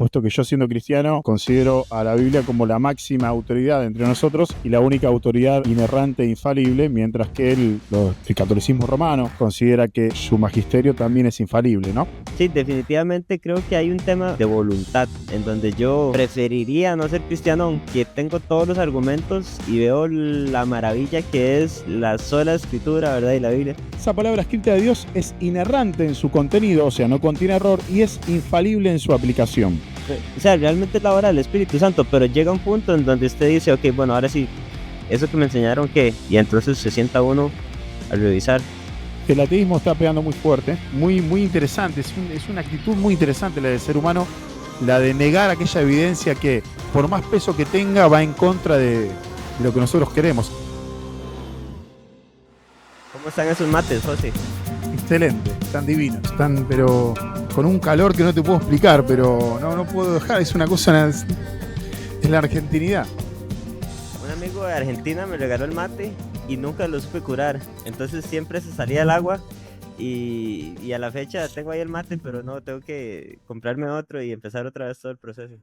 puesto que yo, siendo cristiano, considero a la Biblia como la máxima autoridad entre nosotros y la única autoridad inerrante e infalible, mientras que el catolicismo romano considera que su magisterio también es infalible, ¿no? Sí, definitivamente creo que hay un tema de voluntad en donde yo preferiría no ser cristiano, aunque tengo todos los argumentos y veo la maravilla que es la sola escritura, ¿verdad? Y la Biblia. Esa palabra escrita de Dios es inerrante en su contenido, o sea, no contiene error, y es infalible en su aplicación. O sea, realmente es la obra del Espíritu Santo, pero llega un punto en donde usted dice, ok, bueno, ahora sí, eso que me enseñaron, ¿qué? Y entonces se sienta uno a revisar. El ateísmo está pegando muy fuerte, muy interesante, es una actitud muy interesante la del ser humano, la de negar aquella evidencia que, por más peso que tenga, va en contra de lo que nosotros queremos. ¿Cómo están esos mates, José? Excelente, están divinos, están pero con un calor que no te puedo explicar, pero no puedo dejar, es una cosa, es la argentinidad. Un amigo de Argentina me regaló el mate y nunca lo supe curar, entonces siempre se salía el agua y a la fecha tengo ahí el mate, pero no, tengo que comprarme otro y empezar otra vez todo el proceso.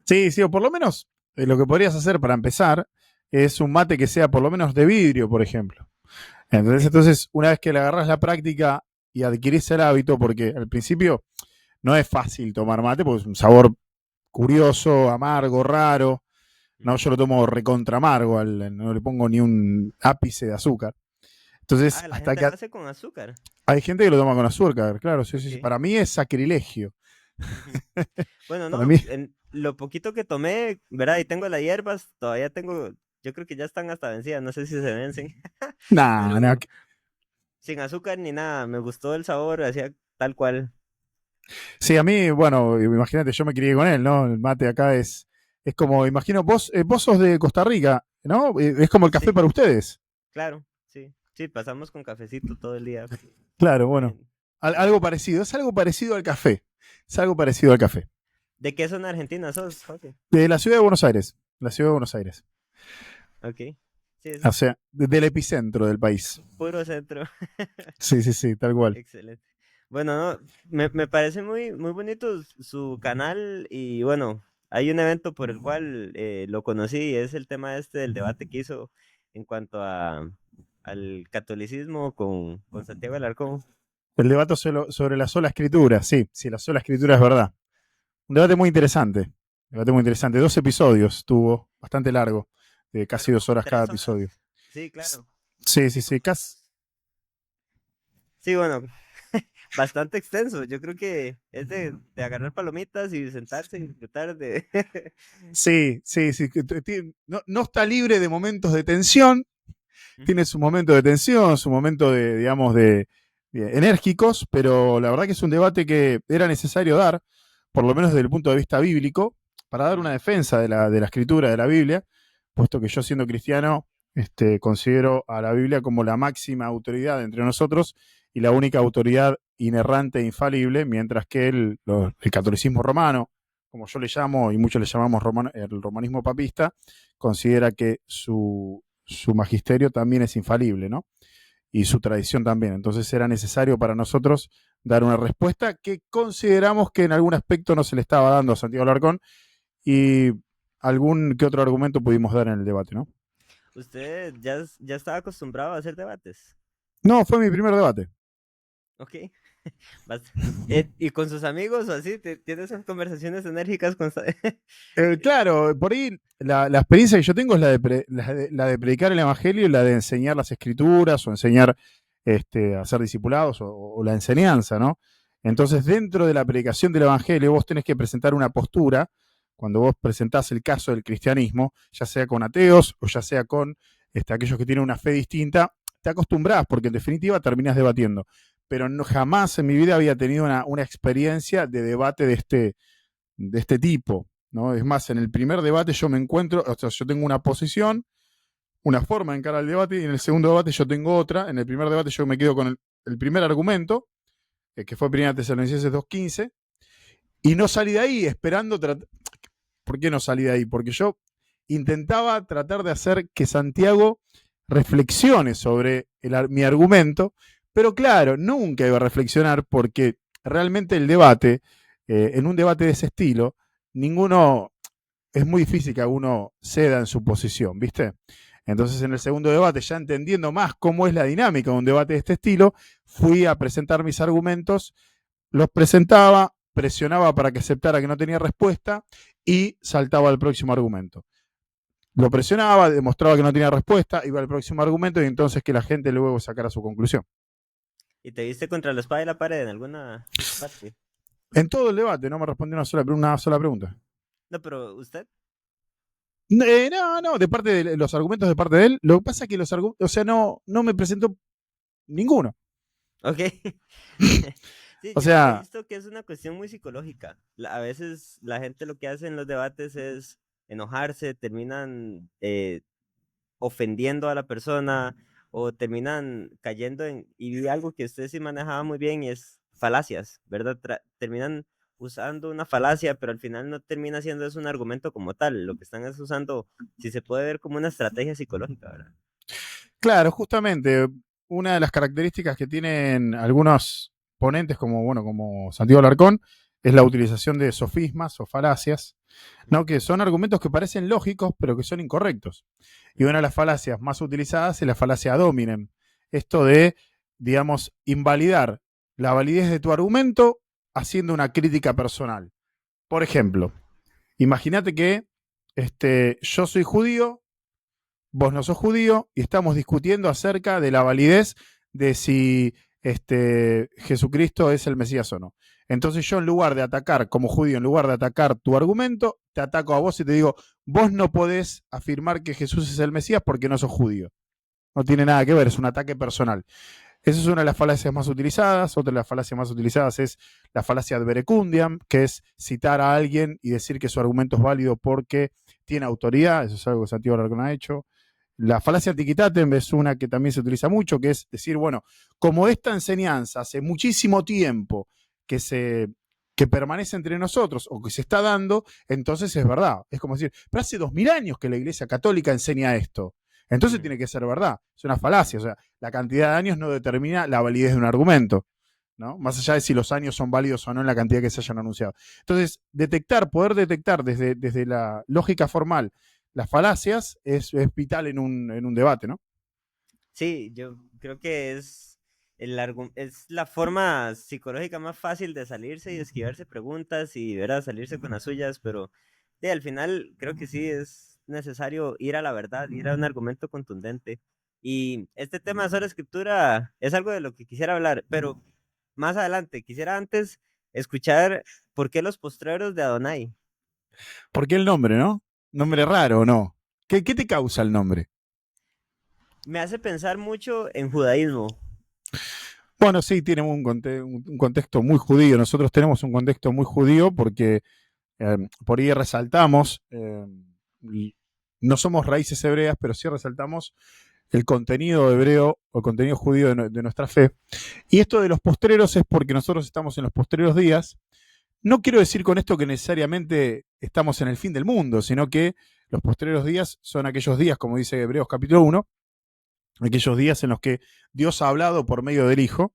Sí, o por lo menos lo que podrías hacer para empezar es un mate que sea por lo menos de vidrio, por ejemplo. Entonces, una vez que le agarras la práctica y adquirís el hábito, porque al principio no es fácil tomar mate, porque es un sabor curioso, amargo, raro. No, yo lo tomo recontra amargo, no le pongo ni un ápice de azúcar. Entonces, La hasta gente que lo hace con azúcar. hay gente que lo toma con azúcar, claro, sí. Okay. Para mí es sacrilegio. Bueno, Para no, mí... en lo poquito que tomé, ¿verdad? Y tengo las hierbas, todavía tengo, yo creo que ya están hasta vencidas, no sé si se vencen. No. Sin azúcar ni nada, me gustó el sabor, hacía tal cual. Sí, a mí, bueno, imagínate, yo me crié con él, ¿no? El mate acá es como, imagino, vos sos de Costa Rica, ¿no? Es como el café Sí, para ustedes. claro, sí. Sí, pasamos con cafecito todo el día. Claro, bueno. Algo parecido, es algo parecido al café. Es algo parecido al café. ¿De qué zona argentina sos, José? De la ciudad de Buenos Aires. La ciudad de Buenos Aires. Ok. Sí, O sea, del epicentro del país. puro centro. Sí, tal cual. Excelente. Bueno, no, me parece muy, muy bonito su canal y bueno, hay un evento por el cual lo conocí y es el tema este del debate que hizo en cuanto al catolicismo con Santiago Alarcón. El debate sobre la sola escritura, sí, la sola escritura es verdad. Un debate muy interesante. 2 episodios tuvo, bastante largo, de casi 2 horas cada 3 horas. episodio. Sí, claro. Sí, casi. Sí, bueno, bastante extenso. Yo creo que es de agarrar palomitas y sentarse y disfrutar de... Sí. No está libre de momentos de tensión. Tiene su momento de tensión, su momento de, digamos, de enérgicos, pero la verdad que es un debate que era necesario dar, por lo menos desde el punto de vista bíblico, para dar una defensa de la escritura de la Biblia, puesto que yo, siendo cristiano, considero a la Biblia como la máxima autoridad entre nosotros y la única autoridad inerrante e infalible, mientras que el catolicismo romano, como yo le llamo y muchos le llamamos el romanismo papista, considera que su magisterio también es infalible, ¿no? Y su tradición también. Entonces era necesario para nosotros dar una respuesta que consideramos que en algún aspecto no se le estaba dando a Santiago Alarcón y algún que otro argumento pudimos dar en el debate, ¿no? ¿Usted ya estaba acostumbrado a hacer debates? No, fue mi primer debate. Ok. ¿Y con sus amigos o así? ¿Tienes esas conversaciones enérgicas con... Claro, por ahí la experiencia que yo tengo es la de predicar el evangelio y la de enseñar las escrituras o enseñar a ser discipulados o la enseñanza, ¿no? Entonces, dentro de la predicación del evangelio, vos tenés que presentar una postura cuando vos presentás el caso del cristianismo, ya sea con ateos o ya sea con aquellos que tienen una fe distinta, te acostumbrás porque en definitiva terminás debatiendo. Pero no, jamás en mi vida había tenido una experiencia de debate de este tipo, ¿no? Es más, en el primer debate yo me encuentro, o sea, yo tengo una posición, una forma de encarar el debate, y en el segundo debate yo tengo otra. En el primer debate yo me quedo con el primer argumento, que fue 1 Tesalonicenses 2:15, y no salí de ahí esperando... ¿Por qué no salí de ahí? Porque yo intentaba tratar de hacer que Santiago reflexione sobre mi argumento, pero claro, nunca iba a reflexionar porque realmente el debate, en un debate de ese estilo, ninguno, es muy difícil que alguno ceda en su posición, ¿viste? Entonces en el segundo debate, ya entendiendo más cómo es la dinámica de un debate de este estilo, fui a presentar mis argumentos, los presentaba, presionaba para que aceptara que no tenía respuesta y saltaba al próximo argumento. Lo presionaba, demostraba que no tenía respuesta, iba al próximo argumento y entonces que la gente luego sacara su conclusión. ¿Y te viste contra la espada y la pared en alguna parte? En todo el debate no me respondió una sola pregunta. No, pero usted. No, de parte de los argumentos de parte de él. Lo que pasa es que los argumentos, o sea, no me presentó ninguno. Ok. Sí, O yo he sea, visto que es una cuestión muy psicológica. A veces la gente lo que hace en los debates es enojarse, terminan ofendiendo a la persona o terminan cayendo en, y vi algo que usted sí manejaba muy bien y es falacias, ¿verdad? Terminan usando una falacia, pero al final no termina siendo eso un argumento como tal. Lo que están es usando, si se puede ver como una estrategia psicológica, ¿verdad? claro, justamente una de las características que tienen algunos ponentes como, bueno, como Santiago Alarcón es la utilización de sofismas o falacias, ¿no? Que son argumentos que parecen lógicos, pero que son incorrectos. Y una de las falacias más utilizadas es la falacia ad hominem. Esto de, digamos, invalidar la validez de tu argumento haciendo una crítica personal. Por ejemplo, imagínate que yo soy judío, vos no sos judío y estamos discutiendo acerca de la validez de si Jesucristo es el Mesías o no. Entonces yo en lugar de atacar como judío, en lugar de atacar tu argumento, te ataco a vos y te digo, vos no podés afirmar que Jesús es el Mesías porque no sos judío. No tiene nada que ver, es un ataque personal. Esa es una de las falacias más utilizadas. Otra de las falacias más utilizadas es la falacia ad verecundiam, que es citar a alguien y decir que su argumento es válido porque tiene autoridad. Eso es algo que Santiago Alarcón ha hecho. La falacia antiquitatem es una que también se utiliza mucho, que es decir, bueno, como esta enseñanza hace muchísimo tiempo que se que permanece entre nosotros o que se está dando, entonces es verdad. Es como decir, pero hace 2000 años que la Iglesia Católica enseña esto. Entonces Ujú, tiene que ser verdad. Es una falacia. O sea, la cantidad de años no determina la validez de un argumento, ¿no? Más allá de si los años son válidos o no en la cantidad que se hayan anunciado. Entonces, poder detectar desde la lógica formal las falacias es vital en un debate, ¿no? sí, yo creo que es, es la forma psicológica más fácil de salirse y de esquivarse preguntas y, ¿verdad? Salirse con las suyas, pero al final creo que sí es necesario ir a la verdad, ir a un argumento contundente. Y este tema de sola escritura es algo de lo que quisiera hablar, pero más adelante, quisiera antes escuchar por qué los postreros de Adonai. ¿Por qué el nombre, no? Nombre Sí, raro, ¿o no? ¿Qué te causa el nombre? me hace pensar mucho en judaísmo. Bueno, sí, tiene un contexto muy judío. Nosotros tenemos un contexto muy judío porque por ahí resaltamos, no somos raíces hebreas, pero sí resaltamos el contenido hebreo o el contenido judío de nuestra fe. Y esto de los postreros es porque nosotros estamos en los postreros días. No quiero decir con esto que necesariamente estamos en el fin del mundo, sino que los postreros días son aquellos días, como dice Hebreos capítulo 1, aquellos días en los que Dios ha hablado por medio del Hijo.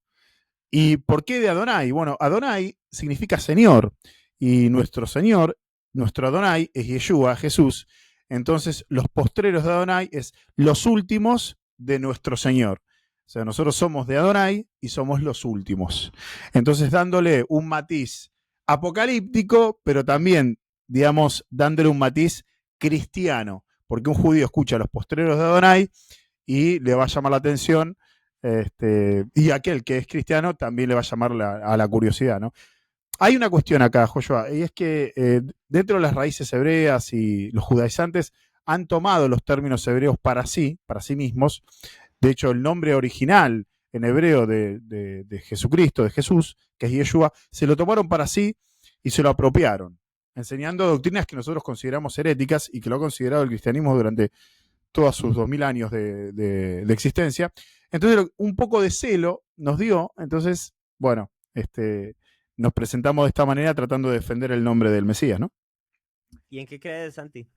¿Y por qué de Adonai? Bueno, Adonai significa Señor, y nuestro Señor, nuestro Adonai es Yeshua, Jesús. Entonces, los postreros de Adonai es los últimos de nuestro Señor. O sea, nosotros somos de Adonai y somos los últimos. Entonces, dándole un matiz apocalíptico, pero también, digamos, dándole un matiz cristiano, porque un judío escucha los postreros de Adonai y le va a llamar la atención, y aquel que es cristiano también le va a llamar a la curiosidad, ¿no? Hay una cuestión acá, Joshua, y es que dentro de las raíces hebreas y los judaizantes han tomado los términos hebreos para sí mismos. De hecho, el nombre original en hebreo de Jesucristo, de Jesús, que es Yeshua, se lo tomaron para sí y se lo apropiaron, enseñando doctrinas que nosotros consideramos heréticas y que lo ha considerado el cristianismo durante todos sus 2000 años de existencia. Entonces, un poco de celo nos dio, entonces, bueno, nos presentamos de esta manera tratando de defender el nombre del Mesías, ¿no? ¿Y en qué crees, Santi?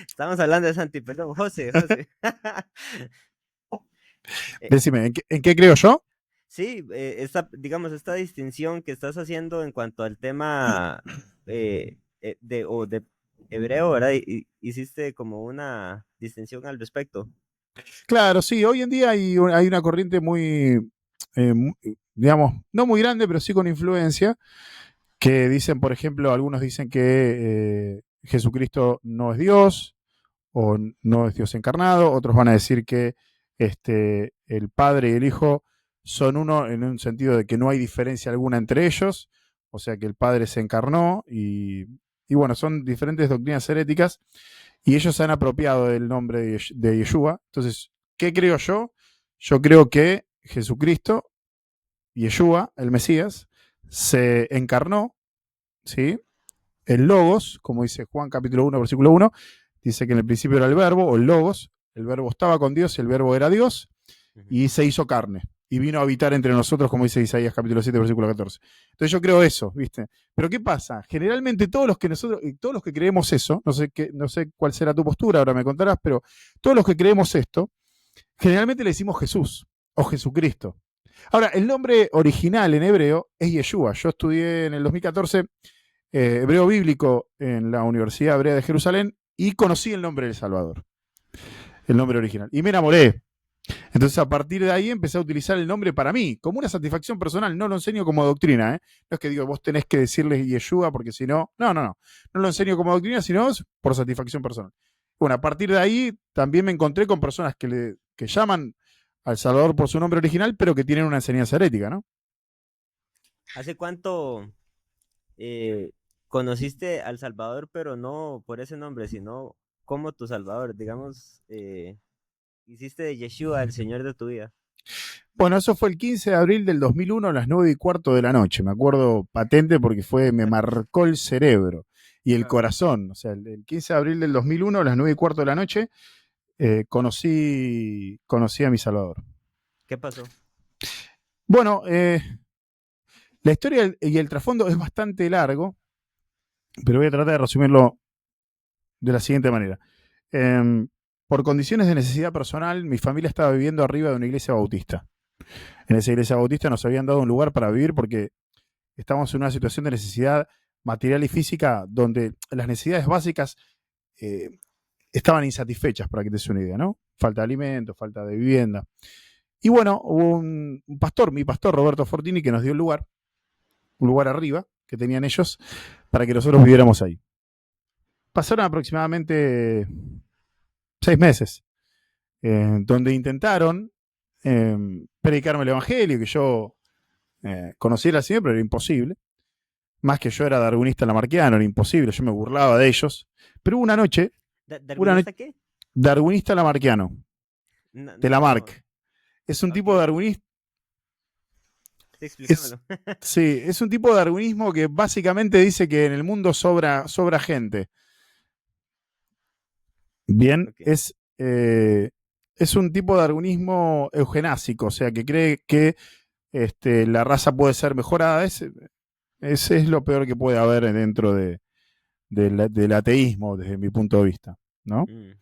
Estamos hablando de Santi, perdón, José, José. Eh, Decime, en qué creo yo? sí, esta, digamos, esta distinción que estás haciendo en cuanto al tema de hebreo, ¿verdad? Hiciste como una distinción al respecto. Claro, sí, hoy en día hay una corriente muy, digamos, no muy grande, pero sí con influencia, que dicen, por ejemplo, algunos dicen que Jesucristo no es Dios o no es Dios encarnado, otros van a decir que el Padre y el Hijo son uno en un sentido de que no hay diferencia alguna entre ellos, o sea que el Padre se encarnó y bueno, son diferentes doctrinas heréticas y ellos se han apropiado del nombre de Yeshua. Entonces, ¿qué creo yo? Yo creo que Jesucristo, Yeshua, el Mesías, se encarnó, ¿sí? El Logos, como dice Juan capítulo 1, versículo 1, dice que en el principio era el verbo, o el Logos, el verbo estaba con Dios y el verbo era Dios, Ujú. y se hizo carne, y vino a habitar entre nosotros, como dice Isaías capítulo 7, versículo 14. Entonces yo creo eso, ¿viste? Pero ¿qué pasa? Generalmente todos los que creemos eso, no sé cuál será tu postura, ahora me contarás, pero todos los que creemos esto, generalmente le decimos Jesús o Jesucristo. Ahora, el nombre original en hebreo es Yeshua. Yo estudié en el 2014 hebreo bíblico en la Universidad Hebrea de Jerusalén y conocí el nombre del Salvador, el nombre original. Y me enamoré. Entonces, a partir de ahí empecé a utilizar el nombre para mí, como una satisfacción personal. No lo enseño como doctrina, ¿eh? No es que digo, vos tenés que decirle Yeshua porque si no. No, no, no. No lo enseño como doctrina, sino por satisfacción personal. Bueno, a partir de ahí también me encontré con personas que llaman al Salvador por su nombre original, pero que tienen una enseñanza herética, ¿no? ¿Hace cuánto eh, conociste al Salvador, pero no por ese nombre, sino como tu Salvador? Digamos, hiciste de Yeshua el Señor de tu vida. Bueno, eso fue el 15 de abril del 2001 a las 9:15 de la noche. Me acuerdo patente porque me marcó el cerebro y el Ajá. corazón. O sea, el 15 de abril del 2001 a las 9:15 de la noche conocí a mi Salvador. ¿Qué pasó? Bueno, la historia y el trasfondo es bastante largo, pero voy a tratar de resumirlo de la siguiente manera. Eh, por condiciones de necesidad personal, mi familia estaba viviendo arriba de una iglesia bautista. En esa iglesia bautista nos habían dado un lugar para vivir porque estamos en una situación de necesidad material y física donde las necesidades básicas eh, estaban insatisfechas, para que te des una idea, ¿no? Falta de alimentos, falta de vivienda. Y bueno, hubo un pastor, mi pastor Roberto Fortini, que nos dio un lugar arriba que tenían ellos, para que nosotros viviéramos ahí. Pasaron aproximadamente 6 meses, donde intentaron predicarme el evangelio, que yo conociera siempre, era imposible. Más que yo era darwinista lamarquiano, era imposible, yo me burlaba de ellos. Pero hubo una noche ¿Darwinista qué? darwinista lamarquiano, No, de no, Lamarck. Es un tipo de ok. darwinista, Sí, es, explícamelo. sí, es un tipo de darwinismo que básicamente dice que en el mundo sobra gente. Bien, Ok. es un tipo de darwinismo eugenásico, o sea, que cree que la raza puede ser mejorada. Ese es lo peor que puede haber dentro del ateísmo, desde mi punto de vista, ¿no? Mm.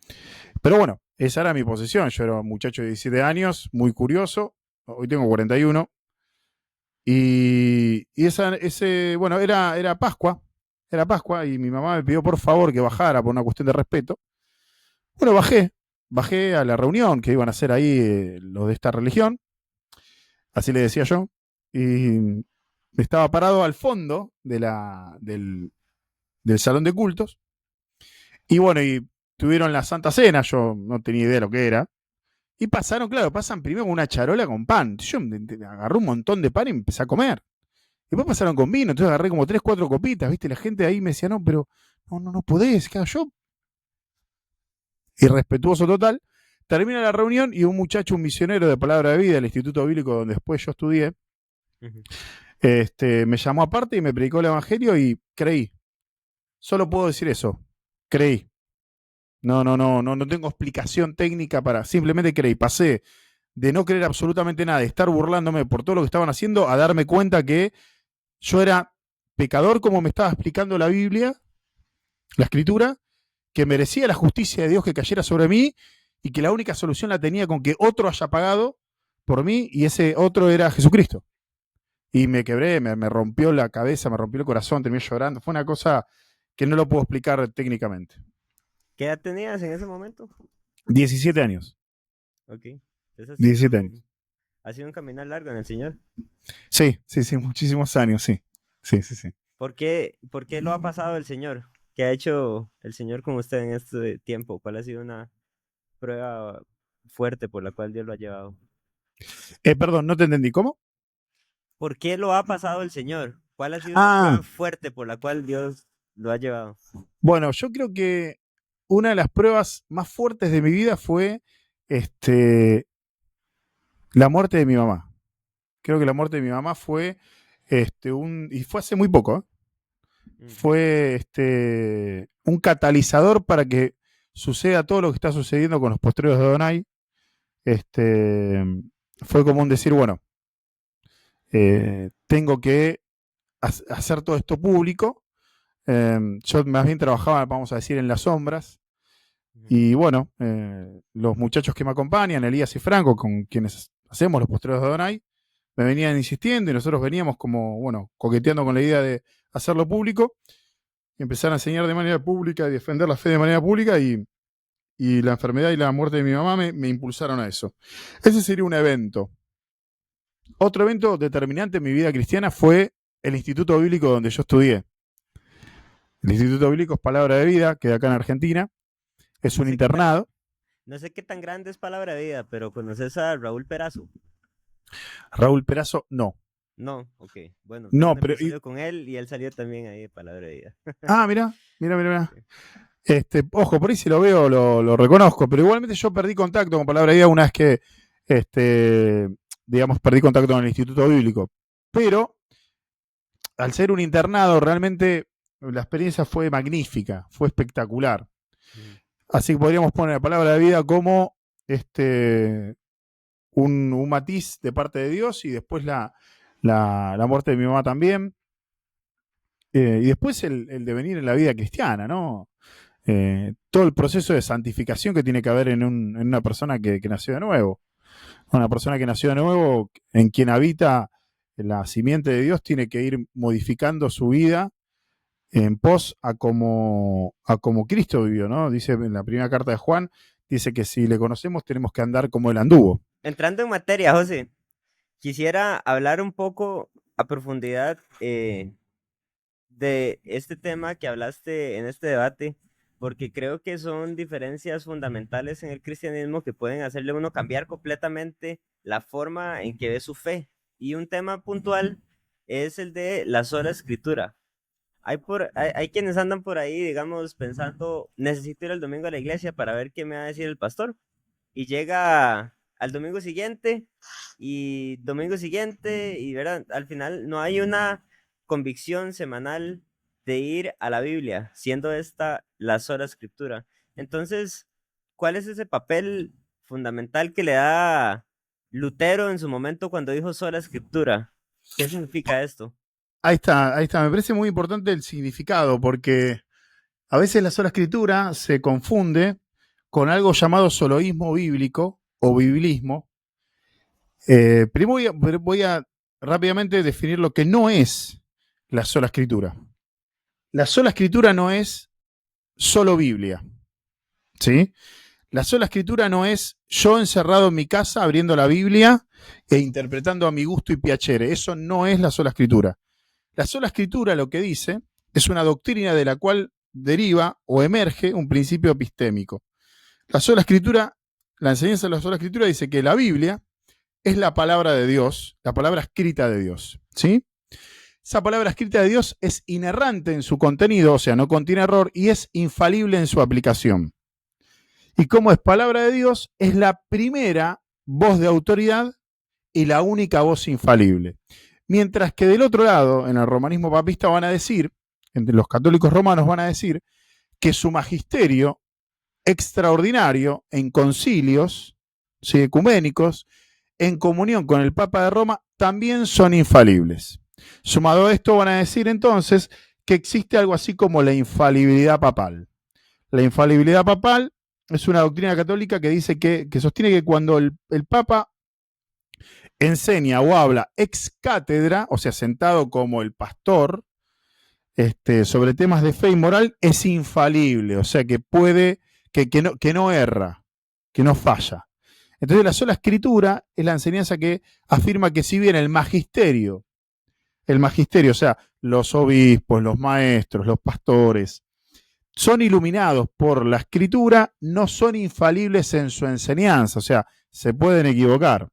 Pero bueno, esa era mi posición. Yo era un muchacho de 17 años, muy curioso. Hoy tengo 41. Bueno, era Pascua. Era Pascua y mi mamá me pidió por favor que bajara por una cuestión de respeto. Bueno, bajé a la reunión que iban a hacer ahí los de esta religión, así le decía yo, y estaba parado al fondo del salón de cultos, y bueno, y tuvieron la Santa Cena, yo no tenía idea de lo que era, y pasaron, claro, pasan primero con una charola con pan, yo agarré un montón de pan y empecé a comer, y después pasaron con vino, entonces agarré como 3, 4 copitas, viste, la gente ahí me decía, no, pero no podés, claro, yo, irrespetuoso total. Termina la reunión y un muchacho, un misionero de Palabra de Vida del Instituto Bíblico donde después yo estudié, Ujú. me llamó aparte y me predicó el Evangelio y creí. Solo puedo decir eso. Creí. No tengo explicación técnica para. Simplemente creí. Pasé de no creer absolutamente nada, de estar burlándome por todo lo que estaban haciendo, a darme cuenta que yo era pecador, como me estaba explicando la Biblia, la Escritura, que merecía la justicia de Dios que cayera sobre mí y que la única solución la tenía con que otro haya pagado por mí y ese otro era Jesucristo. y me quebré, me rompió la cabeza, me rompió el corazón, terminé llorando. Fue una cosa que no lo puedo explicar técnicamente. ¿Qué edad tenías en ese momento? 17 años. Ok. Entonces 17 años. ha sido un caminar largo en el Señor. Sí, sí, sí, muchísimos años, sí. Sí, sí, sí. Por qué lo ha pasado el Señor? ¿Qué ha hecho el Señor con usted en este tiempo? ¿Cuál ha sido una prueba fuerte por la cual Dios lo ha llevado? Perdón, no te entendí. ¿Cómo? ¿Por qué lo ha pasado el Señor? ¿Cuál ha sido esa Ah, prueba fuerte por la cual Dios lo ha llevado? bueno, yo creo que una de las pruebas más fuertes de mi vida fue este, la muerte de mi mamá. Creo que la muerte de mi mamá fue y fue hace muy poco, ¿eh? Mm. Fue un catalizador para que suceda todo lo que está sucediendo con los postreros de Donai. Este, fue como un decir, bueno, tengo que hacer todo esto público. Yo más bien trabajaba, vamos a decir, en las sombras. Ujú. Y bueno, los muchachos que me acompañan, Elías y Franco, con quienes hacemos los postreros de Donai, me venían insistiendo y nosotros veníamos como, bueno, coqueteando con la idea de hacerlo público y empezar a enseñar de manera pública y defender la fe de manera pública y la enfermedad y la muerte de mi mamá me impulsaron a eso. Ese sería un evento. Otro evento determinante en mi vida cristiana fue el Instituto Bíblico donde yo estudié. El Instituto Bíblico es Palabra de Vida, que acá en Argentina. Es No un sé qué tan, internado. no sé qué tan grande es Palabra de Vida, pero ¿conoces a Raúl Perazo? Raúl Perazo, no. No, ok. Bueno, tengo No, un pero. episodio con él y él salió también ahí de Palabra de Vida. Mira, mira, mira, mira. Sí. Ojo, por ahí si lo veo lo reconozco, pero igualmente yo perdí contacto con Palabra de Vida una vez que, digamos, perdí contacto con el Instituto Bíblico. Pero al ser un internado, realmente la experiencia fue magnífica, fue espectacular. Ujú. Así que podríamos poner la Palabra de Vida como un matiz de parte de Dios y después la muerte de mi mamá también. Y después el devenir en la vida cristiana, ¿no? Todo el proceso de santificación que tiene que haber en una persona que nació de nuevo. Una persona que nació de nuevo, en quien habita la simiente de Dios, tiene que ir modificando su vida en pos a como Cristo vivió, ¿no? Dice en la primera carta de Juan, dice que si le conocemos tenemos que andar como él anduvo. Entrando en materia, José, quisiera hablar un poco a profundidad de este tema que hablaste en este debate, porque creo que son diferencias fundamentales en el cristianismo que pueden hacerle a uno cambiar completamente la forma en que ve su fe. Y un tema puntual es el de la sola escritura. Hay quienes andan por ahí, digamos, pensando, necesito ir el domingo a la iglesia para ver qué me va a decir el pastor. Y llega al domingo siguiente y domingo siguiente y ¿verdad? Al final no hay una convicción semanal de ir a la Biblia, siendo esta la sola escritura. Entonces, ¿cuál es ese papel fundamental que le da Lutero en su momento cuando dijo sola escritura? ¿Qué significa esto? Ahí está, ahí está. Me parece muy importante el significado, porque a veces la sola escritura se confunde con algo llamado soloísmo bíblico o biblismo. Pero voy a rápidamente definir lo que no es la sola escritura. La sola escritura no es solo Biblia, ¿sí? La sola escritura no es yo encerrado en mi casa abriendo la Biblia e interpretando a mi gusto y piacere. Eso no es la sola escritura. La sola escritura lo que dice es una doctrina de la cual deriva o emerge un principio epistémico. La sola escritura, la enseñanza de la sola escritura dice que la Biblia es la palabra de Dios, la palabra escrita de Dios, ¿sí? Esa palabra escrita de Dios es inerrante en su contenido, o sea, no contiene error y es infalible en su aplicación. Y como es palabra de Dios, es la primera voz de autoridad y la única voz infalible. Mientras que del otro lado, en el romanismo papista van a decir, entre los católicos romanos van a decir, que su magisterio extraordinario en concilios, ¿sí?, ecuménicos, en comunión con el Papa de Roma, también son infalibles. Sumado a esto, van a decir entonces que existe algo así como la infalibilidad papal. La infalibilidad papal es una doctrina católica que dice que sostiene que cuando el Papa enseña o habla ex cátedra, o sea, sentado como el pastor, sobre temas de fe y moral, es infalible, o sea, que puede, que no erra, que no falla. Entonces la sola escritura es la enseñanza que afirma que si bien el magisterio, o sea, los obispos, los maestros, los pastores, son iluminados por la escritura, no son infalibles en su enseñanza, o sea, se pueden equivocar.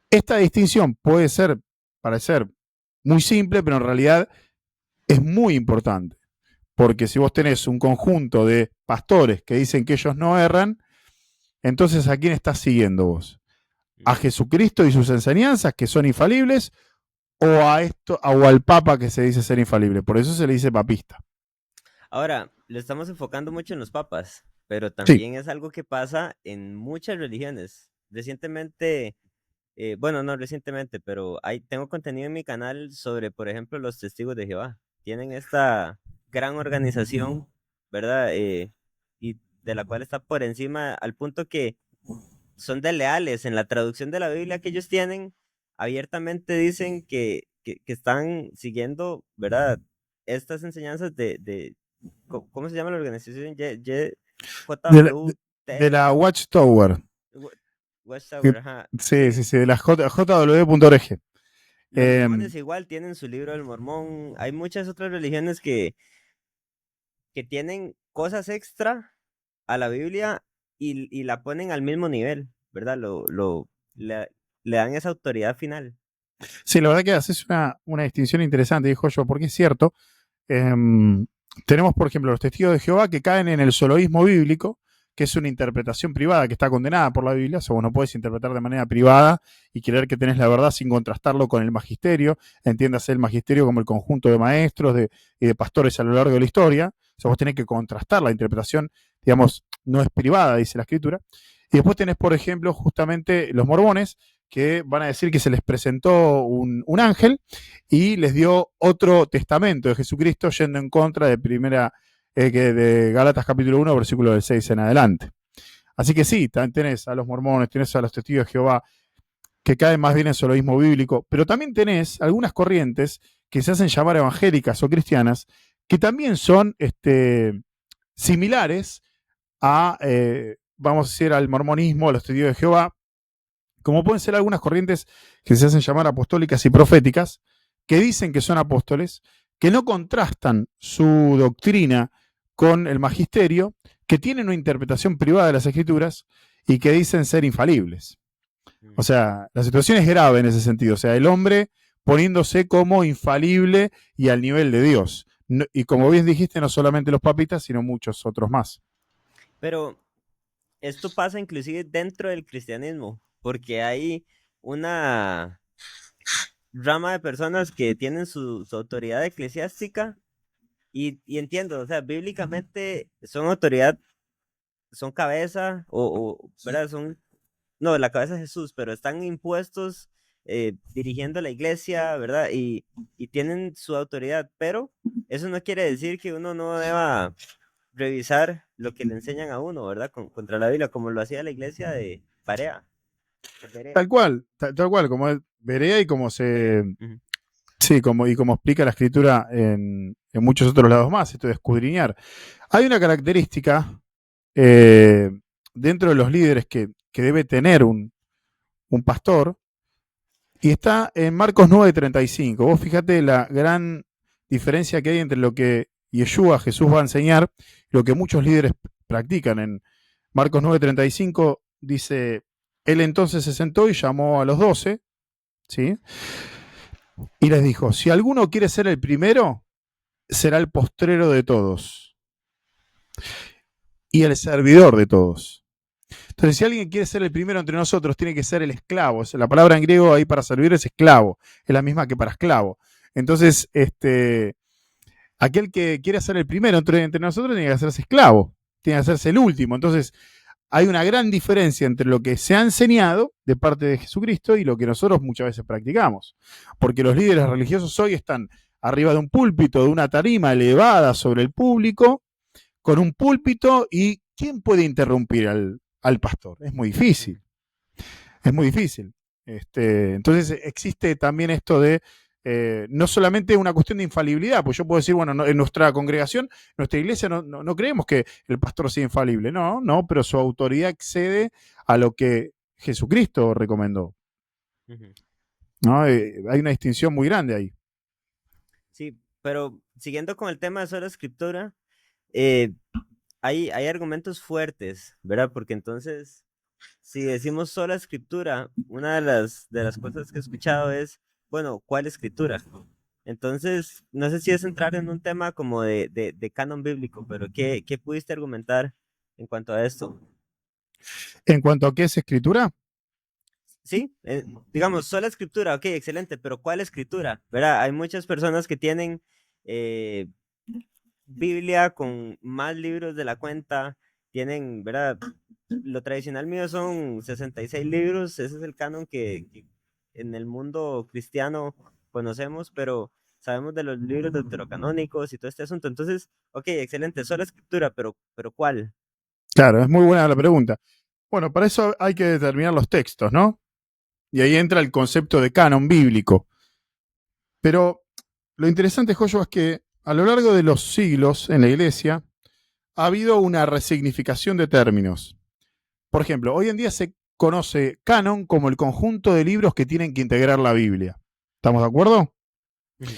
Esta distinción puede parecer muy simple, pero en realidad es muy importante. Porque si vos tenés un conjunto de pastores que dicen que ellos no erran, entonces ¿a quién estás siguiendo vos? ¿A Jesucristo y sus enseñanzas que son infalibles o al Papa que se dice ser infalible? Por eso se le dice papista. Ahora, le estamos enfocando mucho en los papas, pero Sí. también es algo que pasa en muchas religiones. Recientemente, bueno, no recientemente, pero tengo contenido en mi canal sobre, por ejemplo, los testigos de Jehová. Tienen esta gran organización, ¿verdad? Y de la cual está por encima al punto que son desleales. En la traducción de la Biblia que ellos tienen, abiertamente dicen que están siguiendo, ¿verdad? Estas enseñanzas ¿cómo se llama la organización? De la, de JWT, la Watchtower. Watchtower, ajá, Sí, sí. sí, sí, de la jw.org. Los Eh, mormones igual tienen su libro del mormón. Hay muchas otras religiones que tienen cosas extra a la Biblia y la ponen al mismo nivel, ¿verdad? Le, le dan esa autoridad final. sí, la verdad que haces una distinción interesante, dijo yo, porque es cierto. Tenemos, por ejemplo, los testigos de Jehová que caen en el soloísmo bíblico, que es una interpretación privada que está condenada por la Biblia. O sea, vos no puedes interpretar de manera privada y creer que tenés la verdad sin contrastarlo con el magisterio. Entiéndase el magisterio como el conjunto de maestros y de pastores a lo largo de la historia. O sea, vos tenés que contrastar la interpretación, digamos, no es privada, dice la escritura. Y después tenés, por ejemplo, justamente los mormones, que van a decir que se les presentó un ángel y les dio otro testamento de Jesucristo yendo en contra de Gálatas capítulo 1, versículo del 6 en adelante. Así que sí, tenés a los mormones, tenés a los testigos de Jehová, que caen más bien en soloísmo bíblico, pero también tenés algunas corrientes que se hacen llamar evangélicas o cristianas, que también son similares vamos a decir, al mormonismo, a los testigos de Jehová, como pueden ser algunas corrientes que se hacen llamar apostólicas y proféticas, que dicen que son apóstoles, que no contrastan su doctrina con el magisterio, que tienen una interpretación privada de las escrituras y que dicen ser infalibles. O sea, la situación es grave en ese sentido. O sea, el hombre poniéndose como infalible y al nivel de Dios. Y como bien dijiste, no solamente los papitas, sino muchos otros más. Pero esto pasa inclusive dentro del cristianismo, porque hay una rama de personas que tienen su autoridad eclesiástica y entiendo, o sea, bíblicamente son autoridad, son cabeza ¿verdad? No, la cabeza es Jesús, pero están impuestos dirigiendo la iglesia, ¿verdad? Y tienen su autoridad, pero eso no quiere decir que uno no deba revisar lo que le enseñan a uno, ¿verdad? Contra la Biblia, como lo hacía la iglesia de Parea. Tal cual, como Berea y como Berea. se. Ujú. Sí, como explica la escritura en muchos otros lados más, esto de escudriñar. Hay una característica eh, dentro de los líderes que debe tener un pastor, y está en Marcos 9:35. Vos fíjate la gran diferencia que hay entre lo que Yeshua, Jesús, va a enseñar, y lo que muchos líderes practican. En Marcos 9:35 dice, él entonces se sentó y llamó a los 12, ¿sí? Y les dijo, si alguno quiere ser el primero, será el postrero de todos y el servidor de todos. Entonces, si alguien quiere ser el primero entre nosotros, tiene que ser el esclavo. La palabra en griego ahí para servir es esclavo, es la misma que para esclavo. Entonces, aquel que quiere ser el primero entre nosotros tiene que hacerse esclavo, tiene que hacerse el último. Entonces, hay una gran diferencia entre lo que se ha enseñado de parte de Jesucristo y lo que nosotros muchas veces practicamos. Porque los líderes religiosos hoy están arriba de un púlpito, de una tarima elevada sobre el público, con un púlpito, y ¿quién puede interrumpir al pastor? Es muy difícil. Es muy difícil. Entonces existe también esto de no solamente una cuestión de infalibilidad, pues yo puedo decir, bueno, en nuestra congregación, nuestra iglesia, no creemos que el pastor sea infalible, no, pero su autoridad excede a lo que Jesucristo recomendó. Ujú. ¿No? Hay una distinción muy grande ahí. Sí, pero siguiendo con el tema de sola escritura, eh, hay argumentos fuertes, ¿verdad? Porque entonces, si decimos sola escritura, una de las cosas que he escuchado es, bueno, ¿cuál escritura? Entonces, no sé si es entrar en un tema como de canon bíblico, pero ¿qué pudiste argumentar en cuanto a esto? En cuanto a qué es escritura, Sí, digamos, sola escritura, ok, excelente, pero ¿cuál escritura? ¿Verdad? Hay muchas personas que tienen eh, Biblia con más libros de la cuenta, tienen, ¿verdad? Lo tradicional mío son 66 libros, ese es el canon que en el mundo cristiano conocemos, pero sabemos de los libros deuterocanónicos y todo este asunto. Entonces, ok, excelente, sola escritura, pero ¿cuál? claro, es muy buena la pregunta. Bueno, para eso hay que determinar los textos, ¿no? Y ahí entra el concepto de canon bíblico. Pero lo interesante, Joyo, es que a lo largo de los siglos en la iglesia ha habido una resignificación de términos. Por ejemplo, hoy en día se conoce canon como el conjunto de libros que tienen que integrar la Biblia. ¿Estamos de acuerdo? Ujú,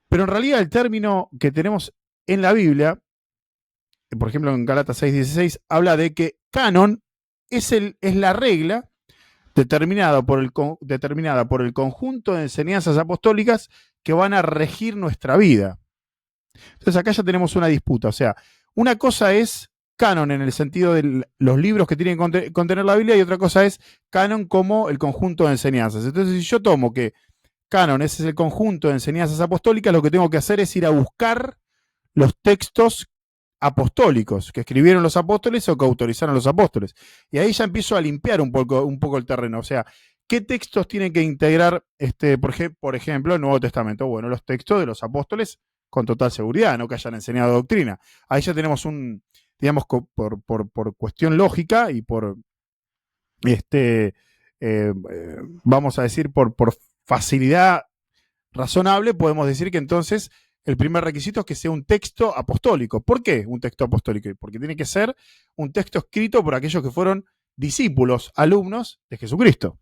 Pero en realidad el término que tenemos en la Biblia, por ejemplo en Gálatas 6:16, habla de que canon es la regla determinada por el conjunto de enseñanzas apostólicas que van a regir nuestra vida. Entonces acá ya tenemos una disputa. O sea, una cosa es canon en el sentido de los libros que tienen que contener la Biblia y otra cosa es canon como el conjunto de enseñanzas. Entonces, si yo tomo que canon ese es el conjunto de enseñanzas apostólicas, lo que tengo que hacer es ir a buscar los textos apostólicos que escribieron los apóstoles o que autorizaron los apóstoles. Y ahí ya empiezo a limpiar un poco el terreno. O sea, ¿qué textos tienen que integrar, por ejemplo, el Nuevo Testamento? Bueno, los textos de los apóstoles con total seguridad, no que hayan enseñado doctrina. Ahí ya tenemos digamos, por cuestión lógica y este, vamos a decir, por facilidad razonable, podemos decir que entonces el primer requisito es que sea un texto apostólico. ¿Por qué un texto apostólico? Porque tiene que ser un texto escrito por aquellos que fueron discípulos, alumnos de Jesucristo.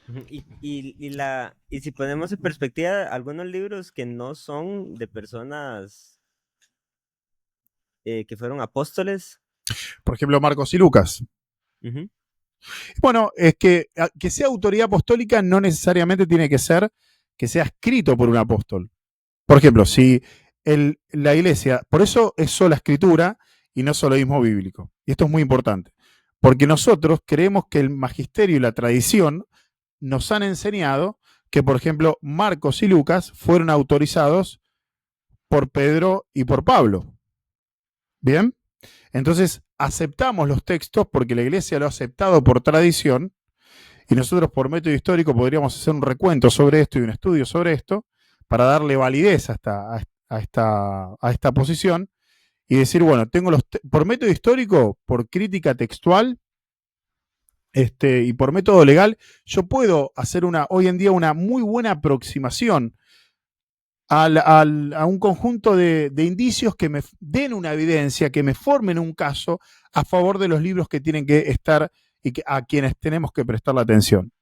ujú. Y si ponemos en perspectiva algunos libros que no son de personas que fueron apóstoles. Por ejemplo, Marcos y Lucas. Ujú, Bueno, es que sea autoridad apostólica no necesariamente tiene que ser que sea escrito por un apóstol. Por ejemplo, si la iglesia, por eso es sola escritura y no soloísmo bíblico. Y esto es muy importante, porque nosotros creemos que el magisterio y la tradición nos han enseñado que, por ejemplo, Marcos y Lucas fueron autorizados por Pedro y por Pablo. ¿Bien? Entonces, aceptamos los textos porque la iglesia lo ha aceptado por tradición y nosotros por método histórico podríamos hacer un recuento sobre esto y un estudio sobre esto para darle validez a esta posición y decir, bueno, por método histórico, por crítica textual y por método legal, yo puedo hacer hoy en día una muy buena aproximación a un conjunto de indicios que me den una evidencia, que me formen un caso a favor de los libros que tienen que estar y a quienes tenemos que prestar la atención.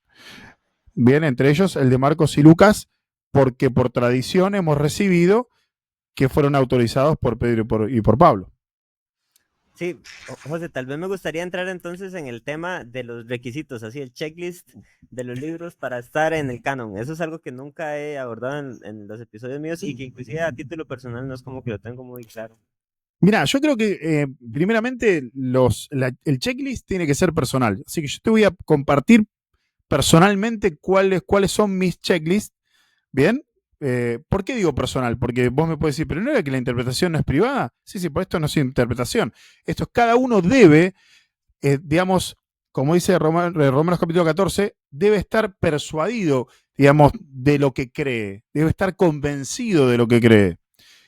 Bien, entre ellos el de Marcos y Lucas, porque por tradición hemos recibido que fueron autorizados por Pedro y por Pablo. sí, José, tal vez me gustaría entrar entonces en el tema de los requisitos, así el checklist de los libros para estar en el canon. Eso es algo que nunca he abordado en los episodios míos y que inclusive a título personal no es como que lo tengo muy claro. Mira, yo creo que primeramente el checklist tiene que ser personal. Así que yo te voy a compartir personalmente cuáles son mis checklists. ¿Bien? ¿Por qué digo personal? Porque vos me podés decir, pero ¿no era que la interpretación no es privada? Sí, sí, por esto no es interpretación. Esto es cada uno debe, digamos, como dice Romanos capítulo 14, debe estar persuadido, digamos, de lo que cree. Debe estar convencido de lo que cree.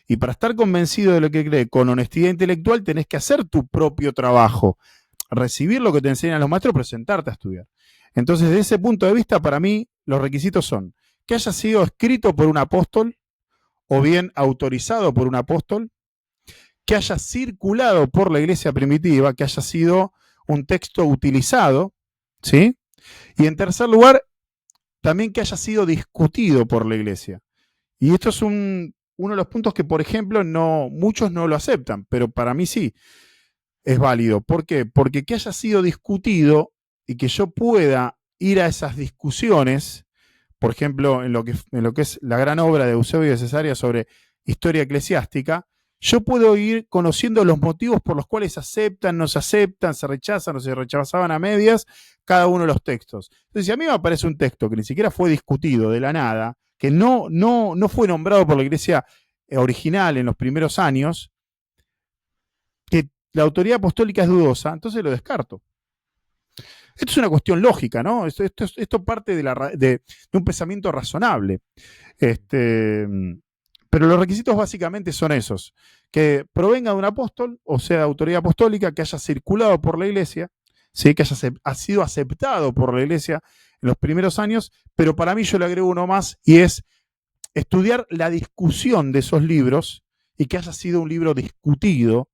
Y para estar convencido de lo que cree con honestidad intelectual tenés que hacer tu propio trabajo, recibir lo que te enseñan los maestros, presentarte a estudiar. Entonces, desde ese punto de vista, para mí, los requisitos son que haya sido escrito por un apóstol o bien autorizado por un apóstol, que haya circulado por la iglesia primitiva, que haya sido un texto utilizado, ¿sí? Y en tercer lugar, también que haya sido discutido por la iglesia. Y esto es uno de los puntos que, por ejemplo, muchos no lo aceptan, pero para mí sí es válido. ¿Por qué? Porque que haya sido discutido y que yo pueda ir a esas discusiones, por ejemplo, en lo que es la gran obra de Eusebio de Cesarea sobre historia eclesiástica, yo puedo ir conociendo los motivos por los cuales aceptan, no se aceptan, se rechazan o se rechazaban a medias cada uno de los textos. Entonces, si a mí me aparece un texto que ni siquiera fue discutido de la nada, que no fue nombrado por la iglesia original en los primeros años, que la autoridad apostólica es dudosa, entonces lo descarto. Esto es una cuestión lógica, ¿no? Esto parte de un pensamiento razonable. Pero los requisitos básicamente son esos: que provenga de un apóstol, o sea, de autoridad apostólica, que haya circulado por la iglesia, ¿sí? Que ha sido aceptado por la iglesia en los primeros años, pero para mí yo le agrego uno más, y es estudiar la discusión de esos libros y que haya sido un libro discutido,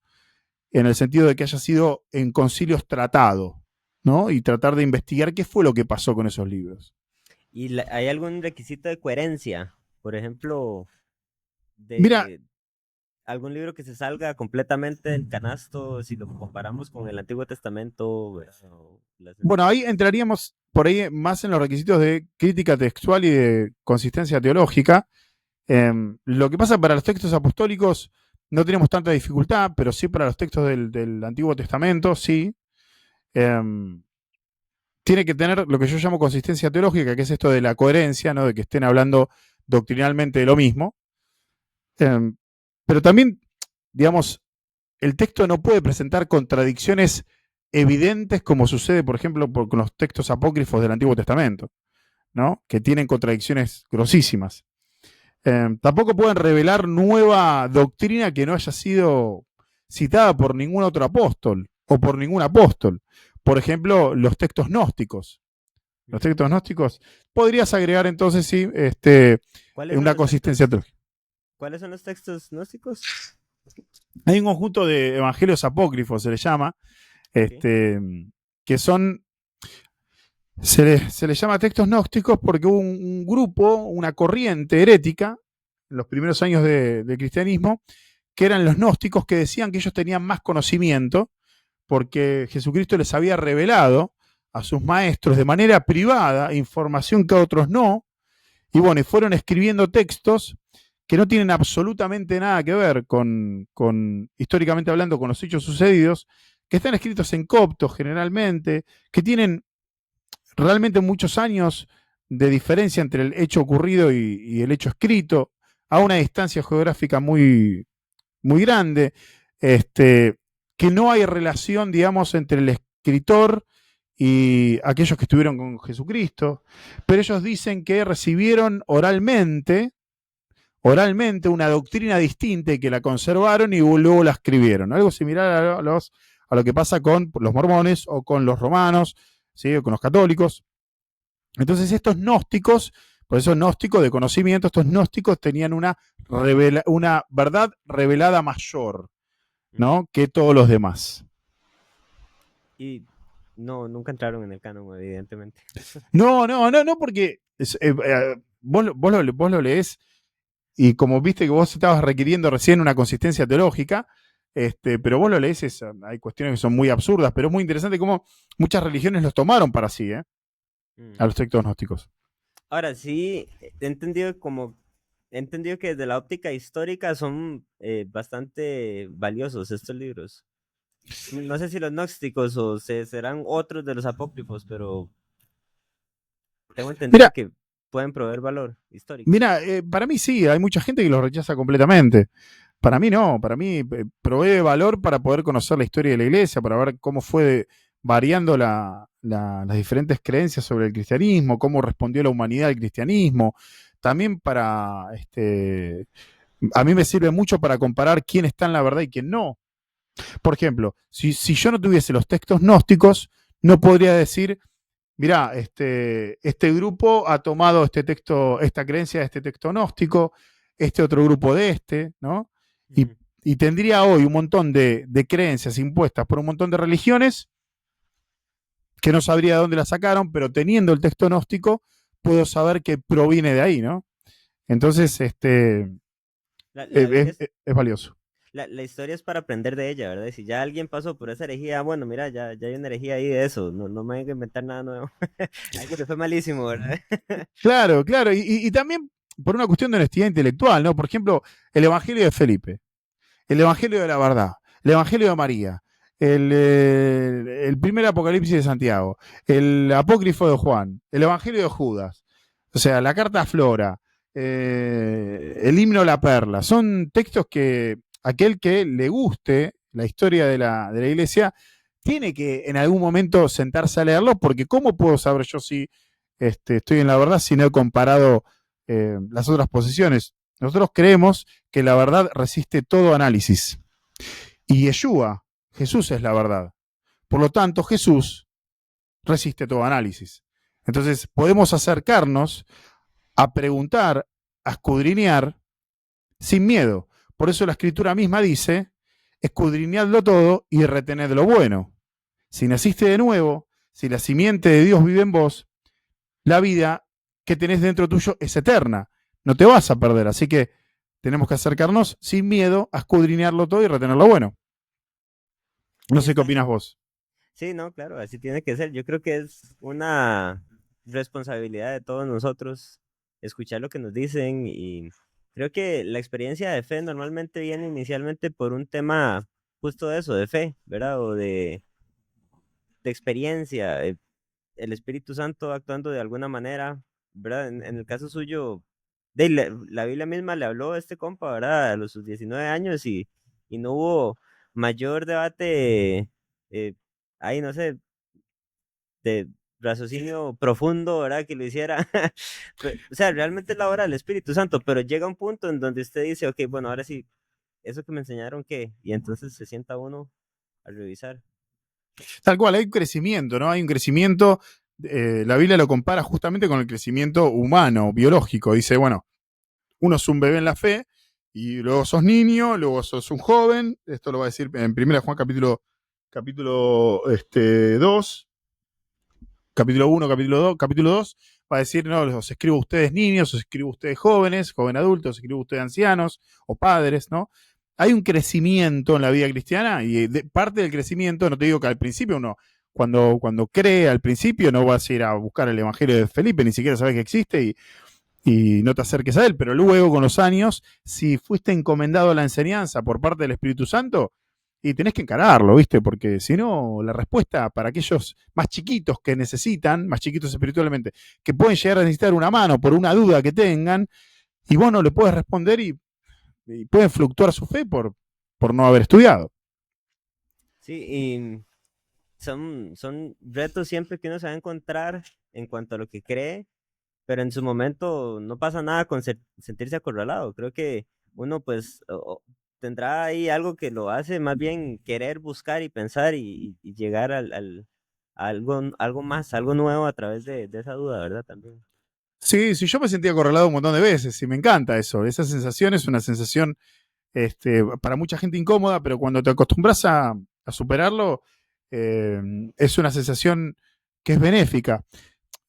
en el sentido de que haya sido en concilios tratado, ¿no? Y tratar de investigar qué fue lo que pasó con esos libros. ¿Y hay algún requisito de coherencia? Por ejemplo, Mira, de algún libro que se salga completamente del canasto si lo comparamos con el Antiguo Testamento, ¿verdad? bueno, ahí entraríamos por ahí más en los requisitos de crítica textual y de consistencia teológica. Lo que pasa para los textos apostólicos no tenemos tanta dificultad, pero sí para los textos del Antiguo Testamento, sí. Tiene que tener lo que yo llamo consistencia teológica, que es esto de la coherencia, ¿no? De que estén hablando doctrinalmente de lo mismo. Pero también, digamos, el texto no puede presentar contradicciones evidentes como sucede, por ejemplo, con los textos apócrifos del Antiguo Testamento, ¿no? Que tienen contradicciones grosísimas. Tampoco pueden revelar nueva doctrina que no haya sido citada por ningún otro apóstol o por ningún apóstol. Por ejemplo, los textos gnósticos. Los textos gnósticos, podrías agregar entonces, sí, una consistencia teológica. ¿Cuáles son los textos gnósticos? Hay un conjunto de evangelios apócrifos, se les llama, que son, se les llama textos gnósticos porque hubo un grupo, una corriente herética, en los primeros años del cristianismo, que eran los gnósticos, que decían que ellos tenían más conocimiento porque Jesucristo les había revelado a sus maestros de manera privada información que a otros no, y bueno, y fueron escribiendo textos que no tienen absolutamente nada que ver con, históricamente hablando, con los hechos sucedidos, que están escritos en copto generalmente, que tienen realmente muchos años de diferencia entre el hecho ocurrido y el hecho escrito, a una distancia geográfica muy, muy grande, que no hay relación, digamos, entre el escritor y aquellos que estuvieron con Jesucristo, pero ellos dicen que recibieron oralmente una doctrina distinta y que la conservaron y luego la escribieron. Algo similar a lo que pasa con los mormones o con los romanos, ¿sí? O con los católicos. Entonces estos gnósticos, por eso gnóstico de conocimiento, estos gnósticos tenían una verdad revelada mayor, ¿no? Que todos los demás. Y nunca entraron en el canon, evidentemente. No, porque vos lo lees y como viste que vos estabas requiriendo recién una consistencia teológica, pero vos lo lees, hay cuestiones que son muy absurdas, pero es muy interesante cómo muchas religiones los tomaron para sí, a los textos gnósticos. Ahora sí, he entendido que desde la óptica histórica son bastante valiosos estos libros. No sé si los gnósticos o serán otros de los apócrifos, pero tengo entendido que pueden proveer valor histórico. Mira, para mí sí, hay mucha gente que los rechaza completamente. Para mí no, para mí provee valor para poder conocer la historia de la iglesia, para ver cómo fue variando las diferentes creencias sobre el cristianismo, cómo respondió la humanidad al cristianismo. También a mí me sirve mucho para comparar quién está en la verdad y quién no. Por ejemplo, si yo no tuviese los textos gnósticos, no podría decir mirá, este grupo ha tomado este texto, esta creencia de este texto gnóstico, este otro grupo de ¿no? Y, Ujú. y tendría hoy un montón de creencias impuestas por un montón de religiones que no sabría de dónde la sacaron, pero teniendo el texto gnóstico, puedo saber que proviene de ahí, ¿no? Entonces, La Biblia es, es valioso. la historia es para aprender de ella, ¿verdad? Y si ya alguien pasó por esa herejía, bueno, mira, ya hay una herejía ahí de eso, no me hay que inventar nada nuevo. Algo que fue malísimo, ¿verdad? Claro, claro, y también por una cuestión de honestidad intelectual, ¿no? Por ejemplo, el Evangelio de Felipe, el Evangelio de la Verdad, el Evangelio de María, el primer Apocalipsis de Santiago, el Apócrifo de Juan, el Evangelio de Judas, o sea, la Carta a Flora, el Himno a la Perla, son textos que aquel que le guste la historia de la iglesia tiene que en algún momento sentarse a leerlo, porque ¿cómo puedo saber yo si estoy en la verdad si no he comparado las otras posiciones? Nosotros creemos que la verdad resiste todo análisis. Y Yeshua, Jesús es la verdad. Por lo tanto, Jesús resiste todo análisis. Entonces, podemos acercarnos a preguntar, a escudriñar sin miedo. Por eso la escritura misma dice, escudriñadlo todo y retened lo bueno. Si naciste de nuevo, si la simiente de Dios vive en vos, la vida que tenés dentro tuyo es eterna. No te vas a perder. Así que tenemos que acercarnos sin miedo a escudriñarlo todo y retener lo bueno. No Ahí sé qué está. opinas vos. Sí, no, claro, así tiene que ser. Yo creo que es una responsabilidad de todos nosotros escuchar lo que nos dicen y creo que la experiencia de fe normalmente viene inicialmente por un tema justo de eso, de fe, ¿verdad? O de experiencia, el Espíritu Santo actuando de alguna manera, ¿verdad? En el caso suyo, la Biblia misma le habló a este compa, ¿verdad? A los sus 19 años y no hubo mayor debate, ahí no sé, de raciocinio profundo, ¿verdad? Que lo hiciera. O sea, realmente es la obra del Espíritu Santo, pero llega un punto en donde usted dice, ok, bueno, ahora sí, eso que me enseñaron, ¿qué? Y entonces se sienta uno a revisar. Tal cual, hay un crecimiento, ¿no? Hay un crecimiento, la Biblia lo compara justamente con el crecimiento humano, biológico. Dice, bueno, uno es un bebé en la fe, y luego sos niño, luego sos un joven. Esto lo va a decir en 1 Juan capítulo 2, capítulo 1, capítulo 2, capítulo 2, va a decir, no, os escribo a ustedes niños, os escribo a ustedes jóvenes, joven adultos, os escribo a ustedes ancianos o padres, ¿no? Hay un crecimiento en la vida cristiana y parte del crecimiento, no te digo que al principio uno, cuando cree al principio, no vas a ir a buscar el Evangelio de Felipe, ni siquiera sabes que existe y no te acerques a él, pero luego con los años, si fuiste encomendado a la enseñanza por parte del Espíritu Santo, y tenés que encararlo, ¿viste? Porque si no, la respuesta para aquellos más chiquitos que necesitan, más chiquitos espiritualmente, que pueden llegar a necesitar una mano por una duda que tengan, y vos no le puedes responder y pueden fluctuar su fe por no haber estudiado. Sí, y son retos siempre que uno se va a encontrar en cuanto a lo que cree, pero en su momento no pasa nada con sentirse acorralado. Creo que uno pues tendrá ahí algo que lo hace más bien querer buscar y pensar y llegar a algo más, algo nuevo a través de esa duda, ¿verdad? También. Sí, sí, yo me sentí acorralado un montón de veces y me encanta eso. Esa sensación es una sensación para mucha gente incómoda, pero cuando te acostumbras a superarlo, es una sensación que es benéfica.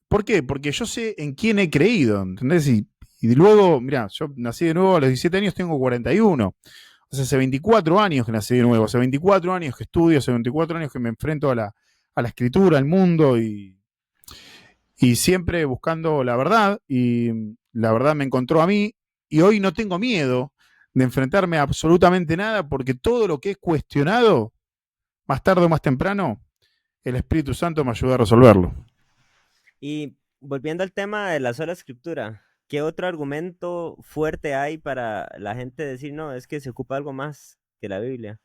¿Por qué? Porque yo sé en quién he creído, ¿entendés? Y luego, mirá, yo nací de nuevo a los 17 años, tengo 41. O sea, hace 24 años que nací de nuevo, hace 24 años que estudio, hace 24 años que me enfrento a la escritura, al mundo y siempre buscando la verdad. Y la verdad me encontró a mí y hoy no tengo miedo de enfrentarme a absolutamente nada porque todo lo que he cuestionado, más tarde o más temprano, el Espíritu Santo me ayuda a resolverlo. Y volviendo al tema de la sola escritura, ¿qué otro argumento fuerte hay para la gente decir, no, es que se ocupa algo más que la Biblia?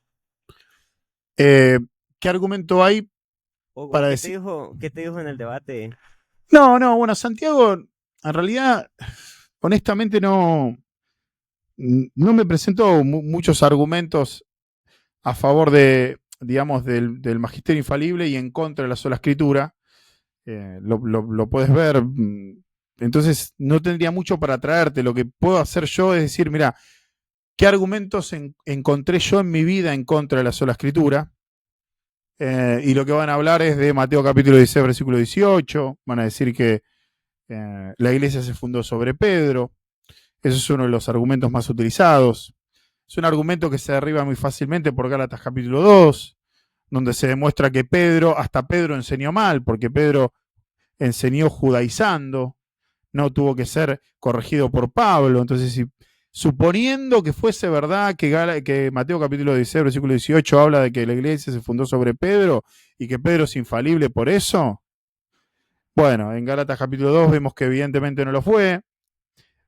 Eh, ¿Qué argumento hay ¿O para decir? qué te dijo en el debate? No, no, bueno, Santiago, en realidad, honestamente no me presentó muchos argumentos a favor de, digamos, del magisterio infalible y en contra de la sola escritura. lo puedes ver. Entonces no tendría mucho para traerte. Lo que puedo hacer yo es decir, mira, ¿qué argumentos encontré yo en mi vida en contra de la sola escritura? Y lo que van a hablar es de Mateo capítulo 16, versículo 18. Van a decir que la iglesia se fundó sobre Pedro. Ese es uno de los argumentos más utilizados. Es un argumento que se derriba muy fácilmente por Gálatas capítulo 2, donde se demuestra que hasta Pedro enseñó mal, porque Pedro enseñó judaizando, no tuvo que ser corregido por Pablo. Entonces, suponiendo que fuese verdad que Mateo capítulo 16, versículo 18 habla de que la iglesia se fundó sobre Pedro y que Pedro es infalible por eso, bueno, en Gálatas capítulo 2 vemos que evidentemente no lo fue,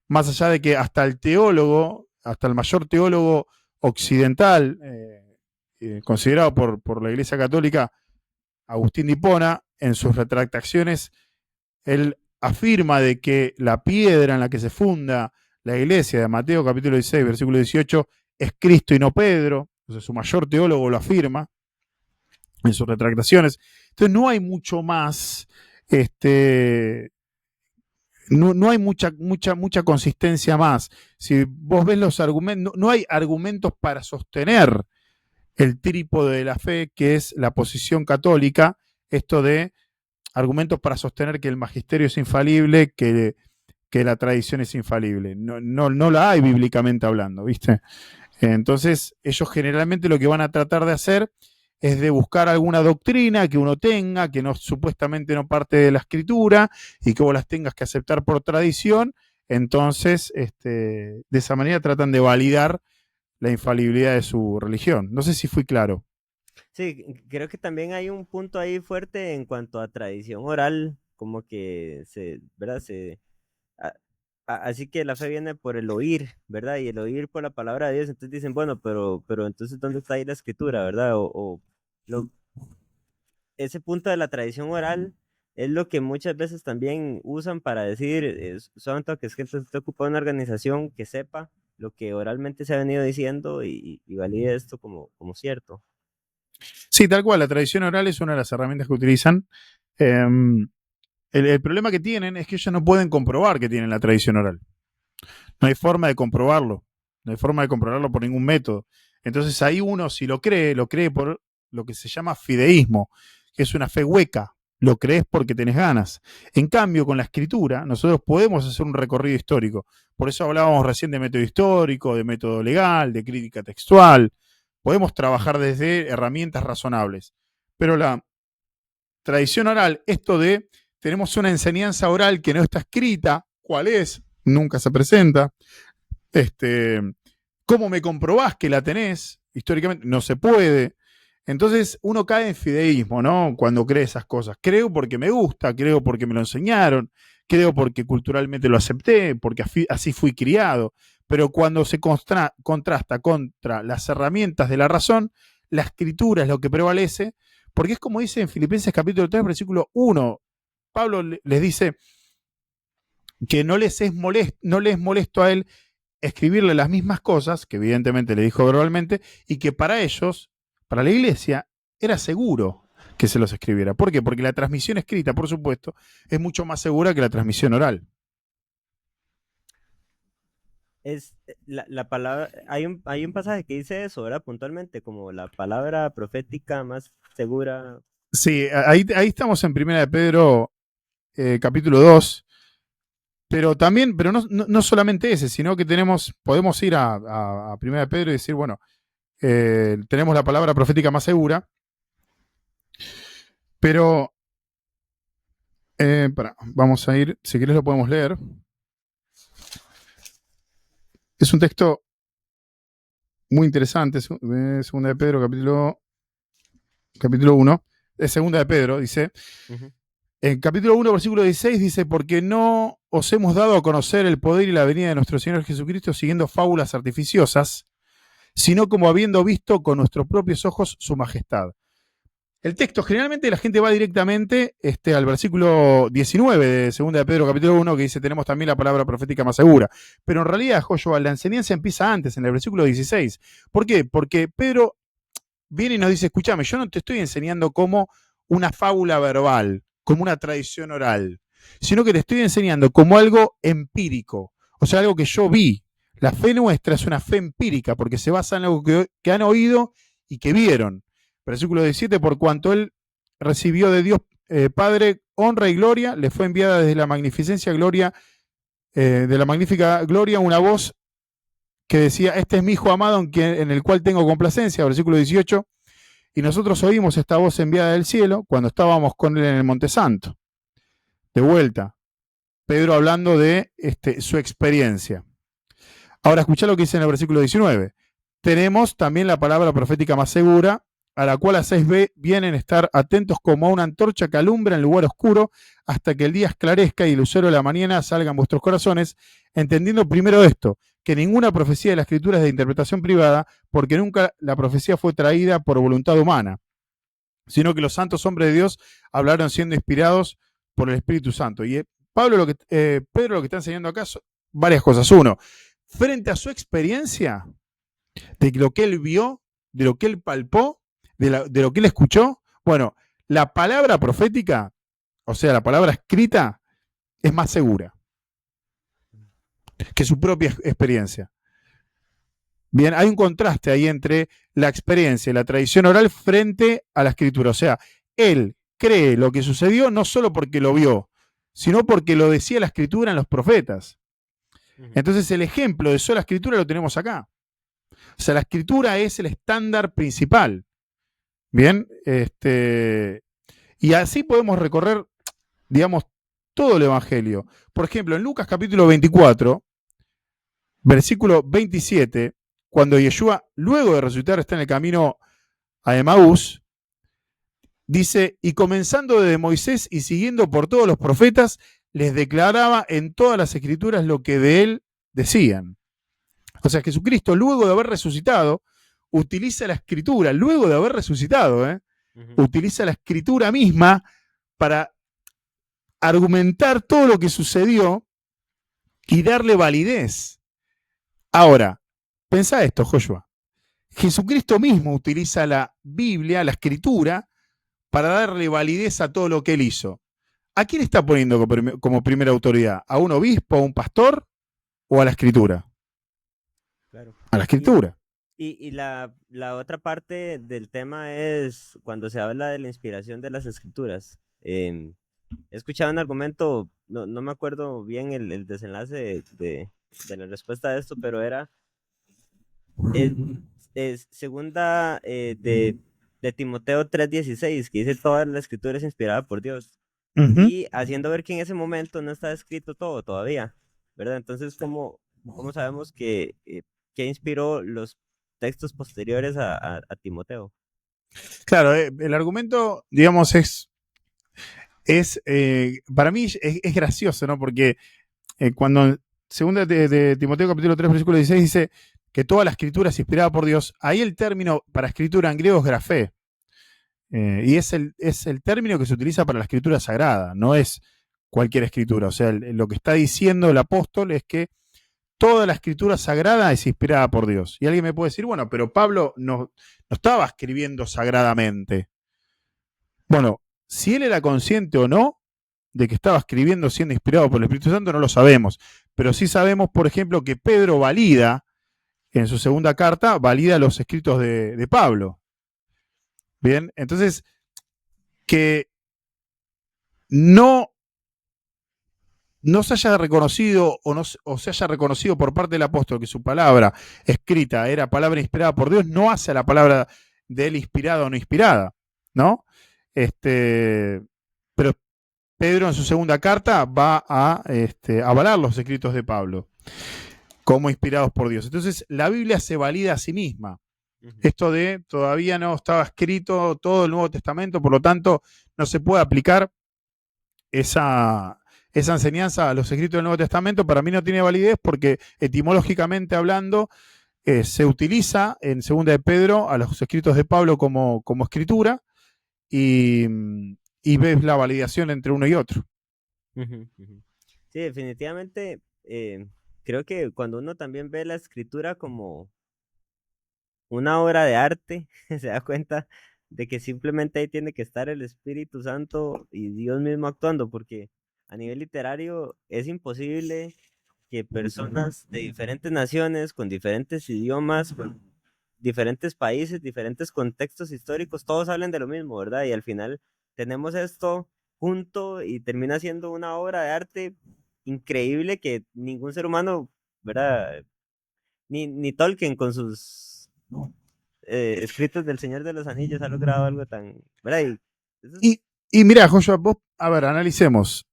más allá de que hasta el teólogo, hasta el mayor teólogo occidental, considerado por la Iglesia Católica, Agustín de Hipona, en sus retractaciones, él afirma de que la piedra en la que se funda la iglesia de Mateo capítulo 16, versículo 18, es Cristo y no Pedro. Entonces su mayor teólogo lo afirma en sus retractaciones. Entonces no hay mucho más, no hay mucha consistencia más. Si vos ves los argumentos, no hay argumentos para sostener el trípode de la fe, que es la posición católica, esto de argumentos para sostener que el magisterio es infalible, que la tradición es infalible. No la hay bíblicamente hablando, ¿viste? Entonces, ellos generalmente lo que van a tratar de hacer es de buscar alguna doctrina que uno tenga, que no supuestamente no parte de la escritura y que vos las tengas que aceptar por tradición. Entonces, de esa manera tratan de validar la infalibilidad de su religión. No sé si fui claro. Sí, creo que también hay un punto ahí fuerte en cuanto a tradición oral, como que ¿verdad? a- Así que la fe viene por el oír, ¿verdad? Y el oír por la palabra de Dios. Entonces dicen, bueno, pero entonces, ¿dónde está ahí la escritura, verdad? Lo- ese punto de la tradición oral es lo que muchas veces también usan para decir, solamente que es que entonces usted ocupa una organización que sepa lo que oralmente se ha venido diciendo y valide esto como cierto. Sí, tal cual, la tradición oral es una de las herramientas que utilizan. El problema que tienen es que ellos no pueden comprobar que tienen la tradición oral. No hay forma de comprobarlo. No hay forma de comprobarlo por ningún método. Entonces ahí uno, si lo cree por lo que se llama fideísmo, que es una fe hueca. Lo crees porque tenés ganas. En cambio, con la escritura, nosotros podemos hacer un recorrido histórico. Por eso hablábamos recién de método histórico, de método legal, de crítica textual. Podemos trabajar desde herramientas razonables. Pero la tradición oral, esto de tenemos una enseñanza oral que no está escrita, ¿cuál es? Nunca se presenta. ¿Cómo me comprobás que la tenés? Históricamente no se puede. Entonces uno cae en fideísmo, ¿no? Cuando cree esas cosas. Creo porque me gusta, creo porque me lo enseñaron, creo porque culturalmente lo acepté, porque así fui criado. Pero cuando se contrasta contra las herramientas de la razón, la escritura es lo que prevalece, porque es como dice en Filipenses capítulo 3, versículo 1. Pablo les dice que no les es molesto a él escribirle las mismas cosas, que evidentemente le dijo verbalmente, y que para ellos, para la iglesia, era seguro que se los escribiera. ¿Por qué? Porque la transmisión escrita, por supuesto, es mucho más segura que la transmisión oral. La palabra, hay un pasaje que dice eso, ¿verdad? Puntualmente, como la palabra profética más segura. Sí, ahí estamos en Primera de Pedro, capítulo 2, pero también, pero no solamente ese, sino que podemos ir a Primera de Pedro y decir, bueno, tenemos la palabra profética más segura, pero vamos a ir, si querés lo podemos leer. Es un texto muy interesante, Segunda de Pedro, capítulo 1, es Segunda de Pedro, dice, Ujú. en capítulo 1, versículo 16, dice, porque no os hemos dado a conocer el poder y la venida de nuestro Señor Jesucristo siguiendo fábulas artificiosas, sino como habiendo visto con nuestros propios ojos su majestad. El texto, generalmente la gente va directamente al versículo 19 de 2 de Pedro capítulo 1, que dice, tenemos también la palabra profética más segura. Pero en realidad, Joshua, la enseñanza empieza antes, en el versículo 16. ¿Por qué? Porque Pedro viene y nos dice, escúchame, yo no te estoy enseñando como una fábula verbal, como una tradición oral, sino que te estoy enseñando como algo empírico, o sea, algo que yo vi. La fe nuestra es una fe empírica, porque se basa en algo que han oído y que vieron. Versículo 17, por cuanto él recibió de Dios Padre honra y gloria, le fue enviada desde la magnificencia gloria, de la magnífica gloria, una voz que decía, este es mi hijo amado en el cual tengo complacencia, versículo 18, y nosotros oímos esta voz enviada del cielo cuando estábamos con él en el Monte Santo. De vuelta, Pedro hablando de su experiencia. Ahora escuchá lo que dice en el versículo 19. Tenemos también la palabra profética más segura, a la cual hacéis bien en estar atentos como a una antorcha que alumbra en lugar oscuro hasta que el día esclarezca y el lucero de la mañana salga en vuestros corazones, entendiendo primero esto, que ninguna profecía de la Escritura es de interpretación privada, porque nunca la profecía fue traída por voluntad humana, sino que los santos hombres de Dios hablaron siendo inspirados por el Espíritu Santo. Y Pedro lo que está enseñando acá son varias cosas. Uno, frente a su experiencia, de lo que él vio, de lo que él palpó, de lo que él escuchó, bueno, la palabra profética, o sea, la palabra escrita, es más segura que su propia experiencia. Bien, hay un contraste ahí entre la experiencia y la tradición oral frente a la escritura. O sea, él cree lo que sucedió no solo porque lo vio, sino porque lo decía la escritura en los profetas. Entonces el ejemplo de sola escritura lo tenemos acá. O sea, la escritura es el estándar principal. Bien, y así podemos recorrer, digamos, todo el Evangelio. Por ejemplo, en Lucas capítulo 24, versículo 27, cuando Yeshua, luego de resucitar, está en el camino a Emaús, dice, y comenzando desde Moisés y siguiendo por todos los profetas, les declaraba en todas las escrituras lo que de él decían. O sea, Jesucristo, luego de haber resucitado, utiliza la escritura, luego de haber resucitado, utiliza la escritura misma para argumentar todo lo que sucedió y darle validez. Ahora, pensá esto, Joshua. Jesucristo mismo utiliza la Biblia, la escritura, para darle validez a todo lo que él hizo. ¿A quién está poniendo como primera autoridad? ¿A un obispo, a un pastor o a la escritura? Claro. A la escritura. Y la otra parte del tema es cuando se habla de la inspiración de las escrituras. He escuchado un argumento, no me acuerdo bien el desenlace de la respuesta a esto, pero era es, es segunda de Timoteo 3:16, que dice toda la escritura es inspirada por Dios. Y haciendo ver que en ese momento no está escrito todo todavía, ¿verdad? Entonces, ¿cómo sabemos que inspiró los textos posteriores a Timoteo? Claro, el argumento, digamos, para mí es gracioso, ¿no? Porque cuando segunda de Timoteo capítulo 3 versículo 16 dice que toda la escritura es inspirada por Dios, ahí el término para escritura en griego es grafé. Y es el término que se utiliza para la escritura sagrada, no es cualquier escritura. O sea, lo que está diciendo el apóstol es que toda la escritura sagrada es inspirada por Dios. Y alguien me puede decir, bueno, pero Pablo no estaba escribiendo sagradamente. Bueno, si él era consciente o no de que estaba escribiendo siendo inspirado por el Espíritu Santo, no lo sabemos. Pero sí sabemos, por ejemplo, que Pedro valida, en su segunda carta, valida los escritos de Pablo. Bien, entonces, que no se haya reconocido o se haya reconocido por parte del apóstol que su palabra escrita era palabra inspirada por Dios, no hace a la palabra de él inspirada o no inspirada, ¿no? Pero Pedro en su segunda carta va a avalar los escritos de Pablo como inspirados por Dios. Entonces la Biblia se valida a sí misma. Esto de todavía no estaba escrito todo el Nuevo Testamento, por lo tanto no se puede aplicar esa enseñanza a los escritos del Nuevo Testamento, para mí no tiene validez porque etimológicamente hablando se utiliza en 2 de Pedro a los escritos de Pablo como escritura y ves la validación entre uno y otro. Sí, definitivamente creo que cuando uno también ve la escritura como una obra de arte, se da cuenta de que simplemente ahí tiene que estar el Espíritu Santo y Dios mismo actuando, porque a nivel literario es imposible que personas de diferentes naciones, con diferentes idiomas, con diferentes países, diferentes contextos históricos, todos hablen de lo mismo, ¿verdad? Y al final tenemos esto junto y termina siendo una obra de arte increíble que ningún ser humano, ¿verdad? Ni Tolkien con sus escritos del Señor de los Anillos ha logrado algo tan, ¿verdad? Y eso es, Y, y mira, Joshua, vos, a ver, analicemos.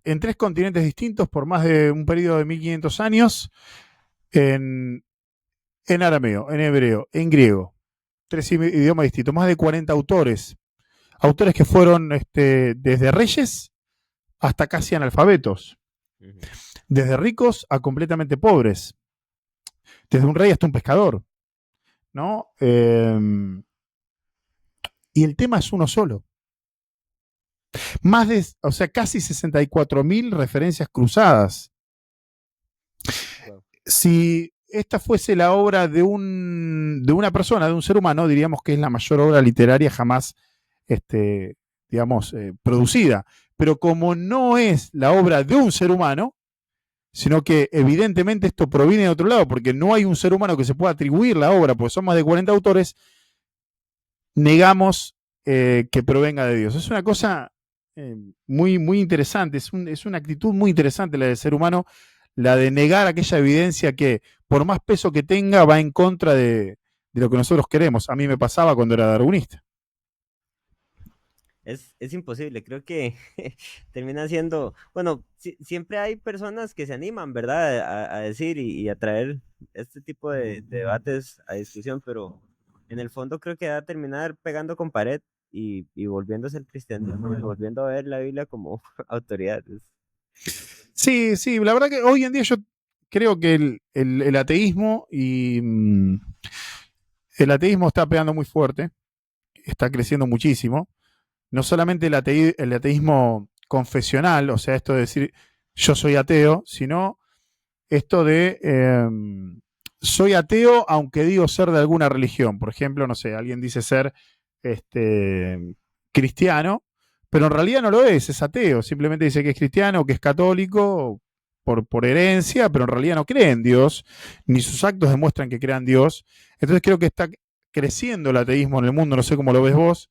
En 3 continentes distintos por más de un periodo de 1500 años, en, en arameo, en hebreo, en griego, 3 idiomas distintos, más de 40 autores. Autores que fueron desde reyes hasta casi analfabetos, ujú. desde ricos a completamente pobres, desde un rey hasta un pescador, ¿no? Y el tema es uno solo. Más de, o sea, casi 64.000 referencias cruzadas. Wow. Si esta fuese la obra de una persona, de un ser humano, diríamos que es la mayor obra literaria jamás, este, digamos, producida. Pero como no es la obra de un ser humano, sino que evidentemente esto proviene de otro lado, porque no hay un ser humano que se pueda atribuir la obra, porque son más de 40 autores, negamos que provenga de Dios. Es una cosa muy, muy interesante, es una actitud muy interesante la del ser humano, la de negar aquella evidencia que, por más peso que tenga, va en contra de lo que nosotros queremos. A mí me pasaba cuando era darwinista. Es imposible, creo que termina siendo, bueno, siempre hay personas que se animan, ¿verdad? A decir y a traer este tipo de debates a discusión, pero en el fondo creo que va a terminar pegando con pared y volviéndose el cristianismo, y volviendo a ver la Biblia como autoridad. Sí, sí, la verdad que hoy en día yo creo que el ateísmo y el ateísmo está pegando muy fuerte, está creciendo muchísimo. No solamente el ateísmo confesional, o sea, esto de decir yo soy ateo, sino esto de soy ateo aunque digo ser de alguna religión. Por ejemplo, no sé, alguien dice ser cristiano, pero en realidad no lo es ateo. Simplemente dice que es cristiano, que es católico por herencia, pero en realidad no cree en Dios, ni sus actos demuestran que crean Dios. Entonces creo que está creciendo el ateísmo en el mundo, no sé cómo lo ves vos,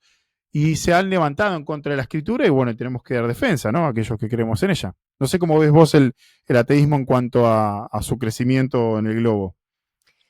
y se han levantado en contra de la escritura y bueno, tenemos que dar defensa, ¿no? Aquellos que creemos en ella. No sé cómo ves vos el ateísmo en cuanto a su crecimiento en el globo.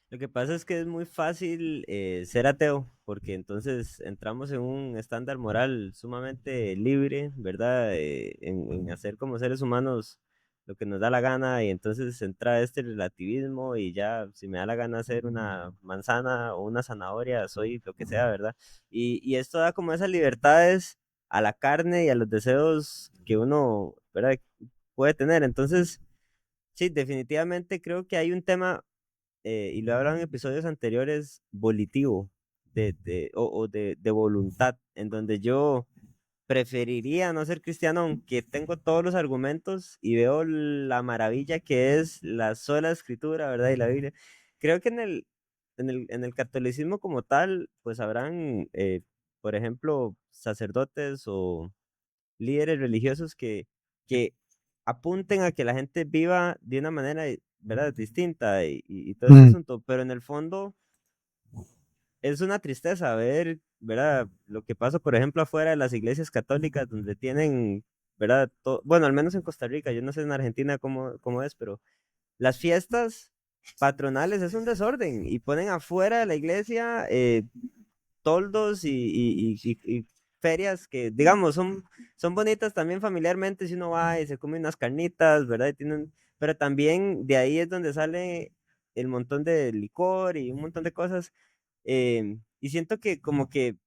Lo que pasa es que es muy fácil ser ateo, porque entonces entramos en un estándar moral sumamente libre, ¿verdad? En hacer como seres humanos lo que nos da la gana y entonces entra este relativismo y ya si me da la gana hacer una manzana o una zanahoria, soy lo que sea, ¿verdad? Y esto da como esas libertades a la carne y a los deseos que uno, ¿verdad? Puede tener. Entonces, sí, definitivamente creo que hay un tema y lo he hablado en episodios anteriores, volitivo, de voluntad, en donde yo preferiría no ser cristiano, aunque tengo todos los argumentos y veo la maravilla que es la sola escritura, ¿verdad? Y la Biblia. Creo que en el catolicismo como tal, pues habrán, por ejemplo, sacerdotes o líderes religiosos que apunten a que la gente viva de una manera, ¿verdad? Distinta y todo este Mm. asunto, pero en el fondo es una tristeza ver, ¿verdad? Lo que pasa, por ejemplo, afuera de las iglesias católicas, donde tienen, ¿verdad? Bueno, al menos en Costa Rica, yo no sé en Argentina cómo es, pero las fiestas patronales es un desorden y ponen afuera de la iglesia toldos y ferias que, digamos, son bonitas también familiarmente si uno va y se come unas carnitas, ¿verdad? Pero también de ahí es donde sale el montón de licor y un montón de cosas. Y siento que como que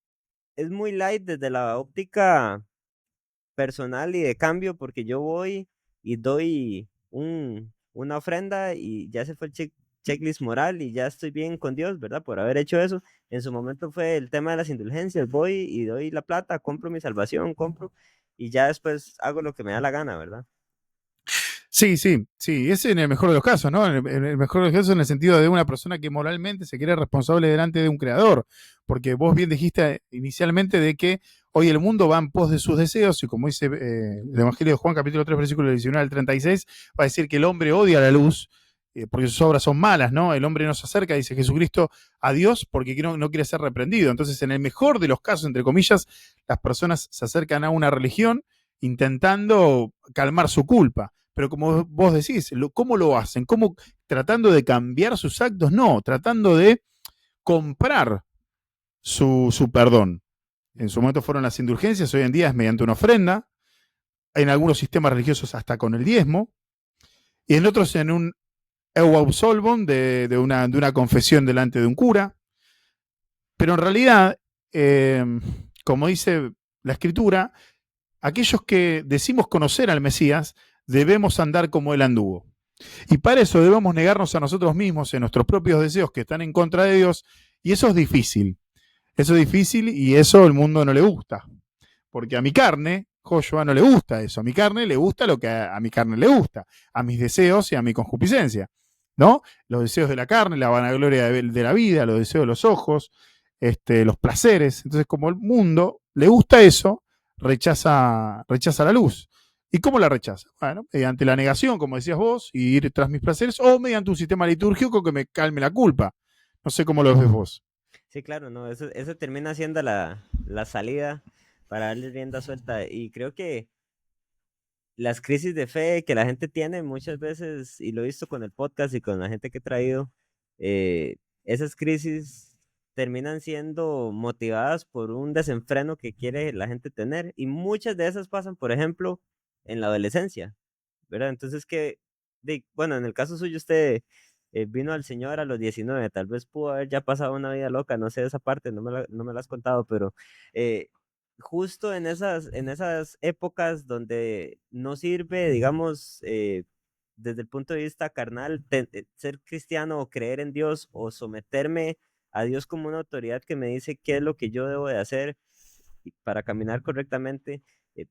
es muy light desde la óptica personal y de cambio, porque yo voy y doy una ofrenda y ya se fue el checklist moral y ya estoy bien con Dios, ¿verdad? Por haber hecho eso. En su momento fue el tema de las indulgencias, voy y doy la plata, compro mi salvación, compro y ya después hago lo que me da la gana, ¿verdad? Sí, sí, sí, ese en el mejor de los casos, ¿no? En el mejor de los casos en el sentido de una persona que moralmente se cree responsable delante de un creador, porque vos bien dijiste inicialmente de que hoy el mundo va en pos de sus deseos y como dice el Evangelio de Juan capítulo 3 versículo 19 al 36, va a decir que el hombre odia la luz porque sus obras son malas, ¿no? El hombre no se acerca, dice Jesucristo, a Dios porque no quiere ser reprendido. Entonces, en el mejor de los casos, entre comillas, las personas se acercan a una religión intentando calmar su culpa. Pero como vos decís, ¿cómo lo hacen? ¿Cómo tratando de cambiar sus actos? No, tratando de comprar su perdón. En su momento fueron las indulgencias, hoy en día es mediante una ofrenda, en algunos sistemas religiosos hasta con el diezmo, y en otros en un eu absolvum de una confesión delante de un cura. Pero en realidad, como dice la Escritura, aquellos que decimos conocer al Mesías debemos andar como él anduvo. Y para eso debemos negarnos a nosotros mismos en nuestros propios deseos que están en contra de Dios, y eso es difícil. Eso es difícil y eso al mundo no le gusta. Porque a mi carne, Joshua, no le gusta eso. A mi carne le gusta lo que a mi carne le gusta, a mis deseos y a mi concupiscencia, ¿no? Los deseos de la carne, la vanagloria de la vida, los deseos de los ojos, los placeres. Entonces, como el mundo le gusta eso, rechaza la luz. ¿Y cómo la rechaza? Bueno, mediante la negación, como decías vos, y ir tras mis placeres, o mediante un sistema litúrgico que me calme la culpa. No sé cómo lo ves vos. Sí, claro, no, eso termina siendo la salida para darle rienda suelta. Y creo que las crisis de fe que la gente tiene muchas veces, y lo he visto con el podcast y con la gente que he traído, esas crisis terminan siendo motivadas por un desenfreno que quiere la gente tener. Y muchas de esas pasan, por ejemplo, en la adolescencia, ¿verdad? Entonces bueno, en el caso suyo usted vino al Señor a los 19, tal vez pudo haber ya pasado una vida loca, no sé esa parte, no me la has contado, pero eh, justo en esas épocas donde no sirve, digamos, desde el punto de vista carnal, ser cristiano o creer en Dios o someterme a Dios como una autoridad que me dice qué es lo que yo debo de hacer para caminar correctamente,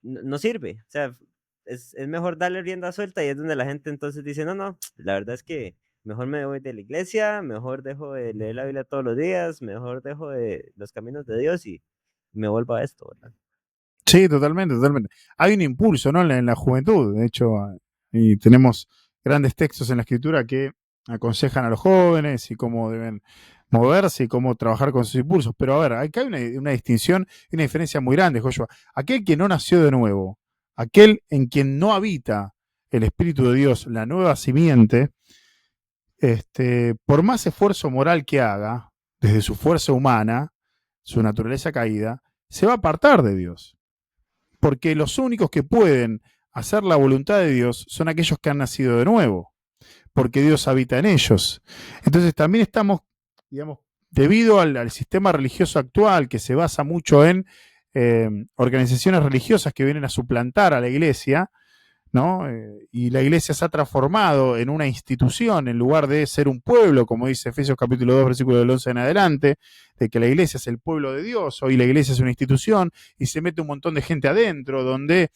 no sirve. O sea, es mejor darle rienda suelta y es donde la gente entonces dice, no, no, la verdad es que mejor me voy de la iglesia, mejor dejo de leer la Biblia todos los días, mejor dejo de los caminos de Dios y me vuelvo a esto, ¿verdad? Sí, totalmente, totalmente. Hay un impulso, ¿no? En la juventud, de hecho, y tenemos grandes textos en la escritura que aconsejan a los jóvenes y cómo deben moverse y cómo trabajar con sus impulsos. Pero a ver, acá hay una distinción y una diferencia muy grande, Joshua. Aquel que no nació de nuevo, aquel en quien no habita el Espíritu de Dios, la nueva simiente, por más esfuerzo moral que haga, desde su fuerza humana, su naturaleza caída, se va a apartar de Dios. Porque los únicos que pueden hacer la voluntad de Dios son aquellos que han nacido de nuevo, porque Dios habita en ellos. Entonces también estamos, digamos, debido al sistema religioso actual que se basa mucho en organizaciones religiosas que vienen a suplantar a la iglesia, ¿no? Y la iglesia se ha transformado en una institución en lugar de ser un pueblo, como dice Efesios capítulo 2, versículo del 11 en adelante, de que la iglesia es el pueblo de Dios, hoy la iglesia es una institución y se mete un montón de gente adentro, donde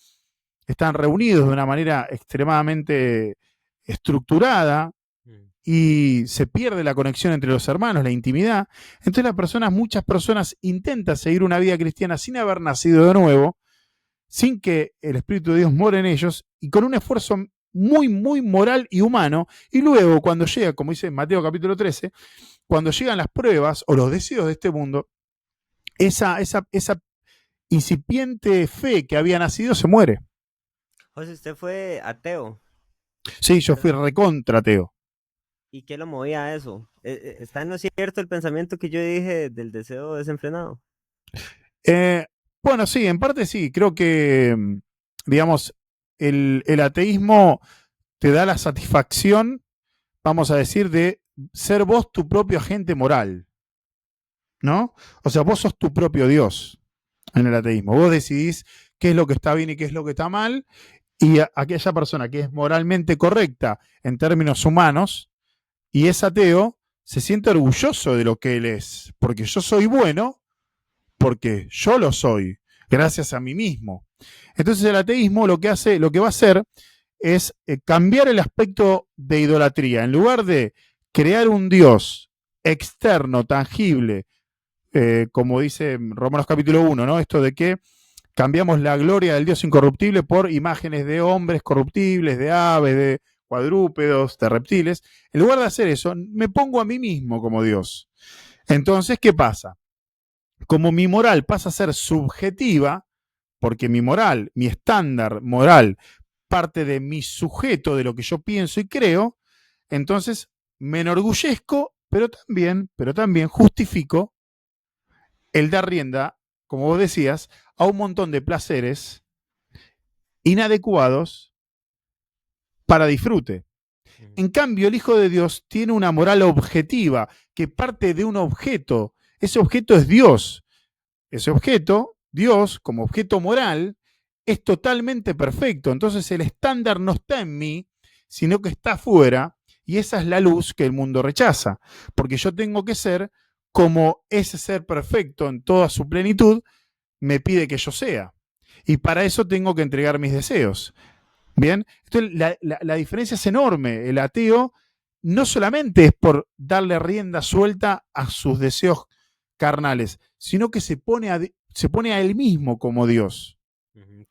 están reunidos de una manera extremadamente estructurada Mm. y se pierde la conexión entre los hermanos, la intimidad. Entonces muchas personas intentan seguir una vida cristiana sin haber nacido de nuevo, sin que el Espíritu de Dios more en ellos y con un esfuerzo muy, muy moral y humano. Y luego, cuando llega, como dice Mateo capítulo 13, cuando llegan las pruebas o los deseos de este mundo, esa incipiente fe que había nacido se muere. José, usted fue ateo, Sí, yo fui ¿verdad? recontra ateo. ¿Y qué lo movía a eso? ¿Está en lo cierto el pensamiento que yo dije del deseo desenfrenado? Eh, bueno, sí, en parte sí. Creo que, digamos, el ateísmo te da la satisfacción, vamos a decir, de ser vos tu propio agente moral, ¿no? O sea, vos sos tu propio Dios en el ateísmo. Vos decidís qué es lo que está bien y qué es lo que está mal, y aquella persona que es moralmente correcta en términos humanos y es ateo, se siente orgulloso de lo que él es, porque yo soy bueno, porque yo lo soy, gracias a mí mismo. Entonces el ateísmo lo que va a hacer es cambiar el aspecto de idolatría. En lugar de crear un Dios externo, tangible, como dice Romanos capítulo 1, ¿no? Esto de que cambiamos la gloria del Dios incorruptible por imágenes de hombres corruptibles, de aves, de cuadrúpedos, de reptiles. En lugar de hacer eso, me pongo a mí mismo como Dios. Entonces, ¿qué pasa? Como mi moral pasa a ser subjetiva, porque mi moral, mi estándar moral, parte de mi sujeto, de lo que yo pienso y creo, entonces me enorgullezco, pero también justifico el dar rienda, como vos decías, a un montón de placeres inadecuados para disfrute. En cambio, el Hijo de Dios tiene una moral objetiva que parte de un objeto. Ese objeto es Dios. Ese objeto, Dios, como objeto moral, es totalmente perfecto. Entonces el estándar no está en mí, sino que está afuera, y esa es la luz que el mundo rechaza. Porque yo tengo que ser como ese ser perfecto en toda su plenitud me pide que yo sea. Y para eso tengo que entregar mis deseos. Bien, entonces la diferencia es enorme. El ateo no solamente es por darle rienda suelta a sus deseos carnales, sino que se pone a él mismo como Dios.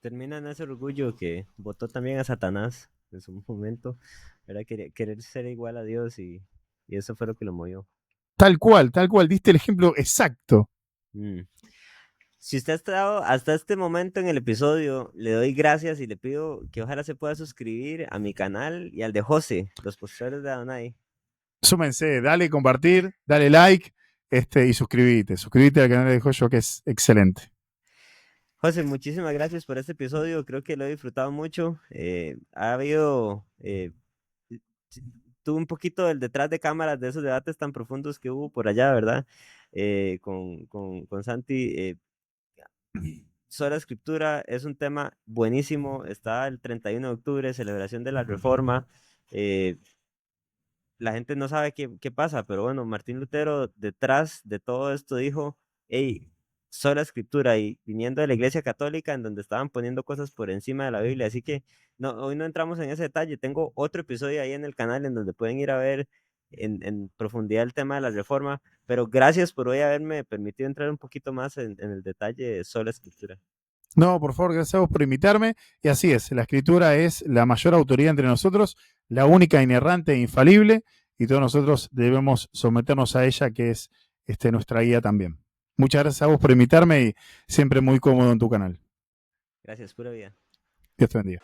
Termina en ese orgullo que votó también a Satanás en su momento, era querer ser igual a Dios y eso fue lo que lo movió. Tal cual, diste el ejemplo exacto. Mm. Si usted ha estado hasta este momento en el episodio, le doy gracias y le pido que ojalá se pueda suscribir a mi canal y al de José, los postadores de Adonai. Súmense, dale compartir, dale like y suscríbete. Suscríbete al canal de Joyo que es excelente. José, muchísimas gracias por este episodio, creo que lo he disfrutado mucho. Ha habido, tuve un poquito del detrás de cámaras de esos debates tan profundos que hubo por allá, ¿verdad? Con Santi. Sola Escritura es un tema buenísimo. Está el 31 de octubre, celebración de la Reforma. eh, la gente no sabe qué pasa, pero bueno, Martín Lutero detrás de todo esto dijo, hey, sola Escritura, y viniendo de la Iglesia Católica en donde estaban poniendo cosas por encima de la Biblia, así que no, hoy no entramos en ese detalle. Tengo otro episodio ahí en el canal en donde pueden ir a ver en profundidad el tema de la Reforma, pero gracias por hoy haberme permitido entrar un poquito más en el detalle de sola Escritura. No, por favor, gracias a vos por invitarme. Y así es, la escritura es la mayor autoridad entre nosotros, la única inerrante e infalible, y todos nosotros debemos someternos a ella, que es nuestra guía también. Muchas gracias a vos por invitarme y siempre muy cómodo en tu canal. Gracias, pura vida. Dios te bendiga.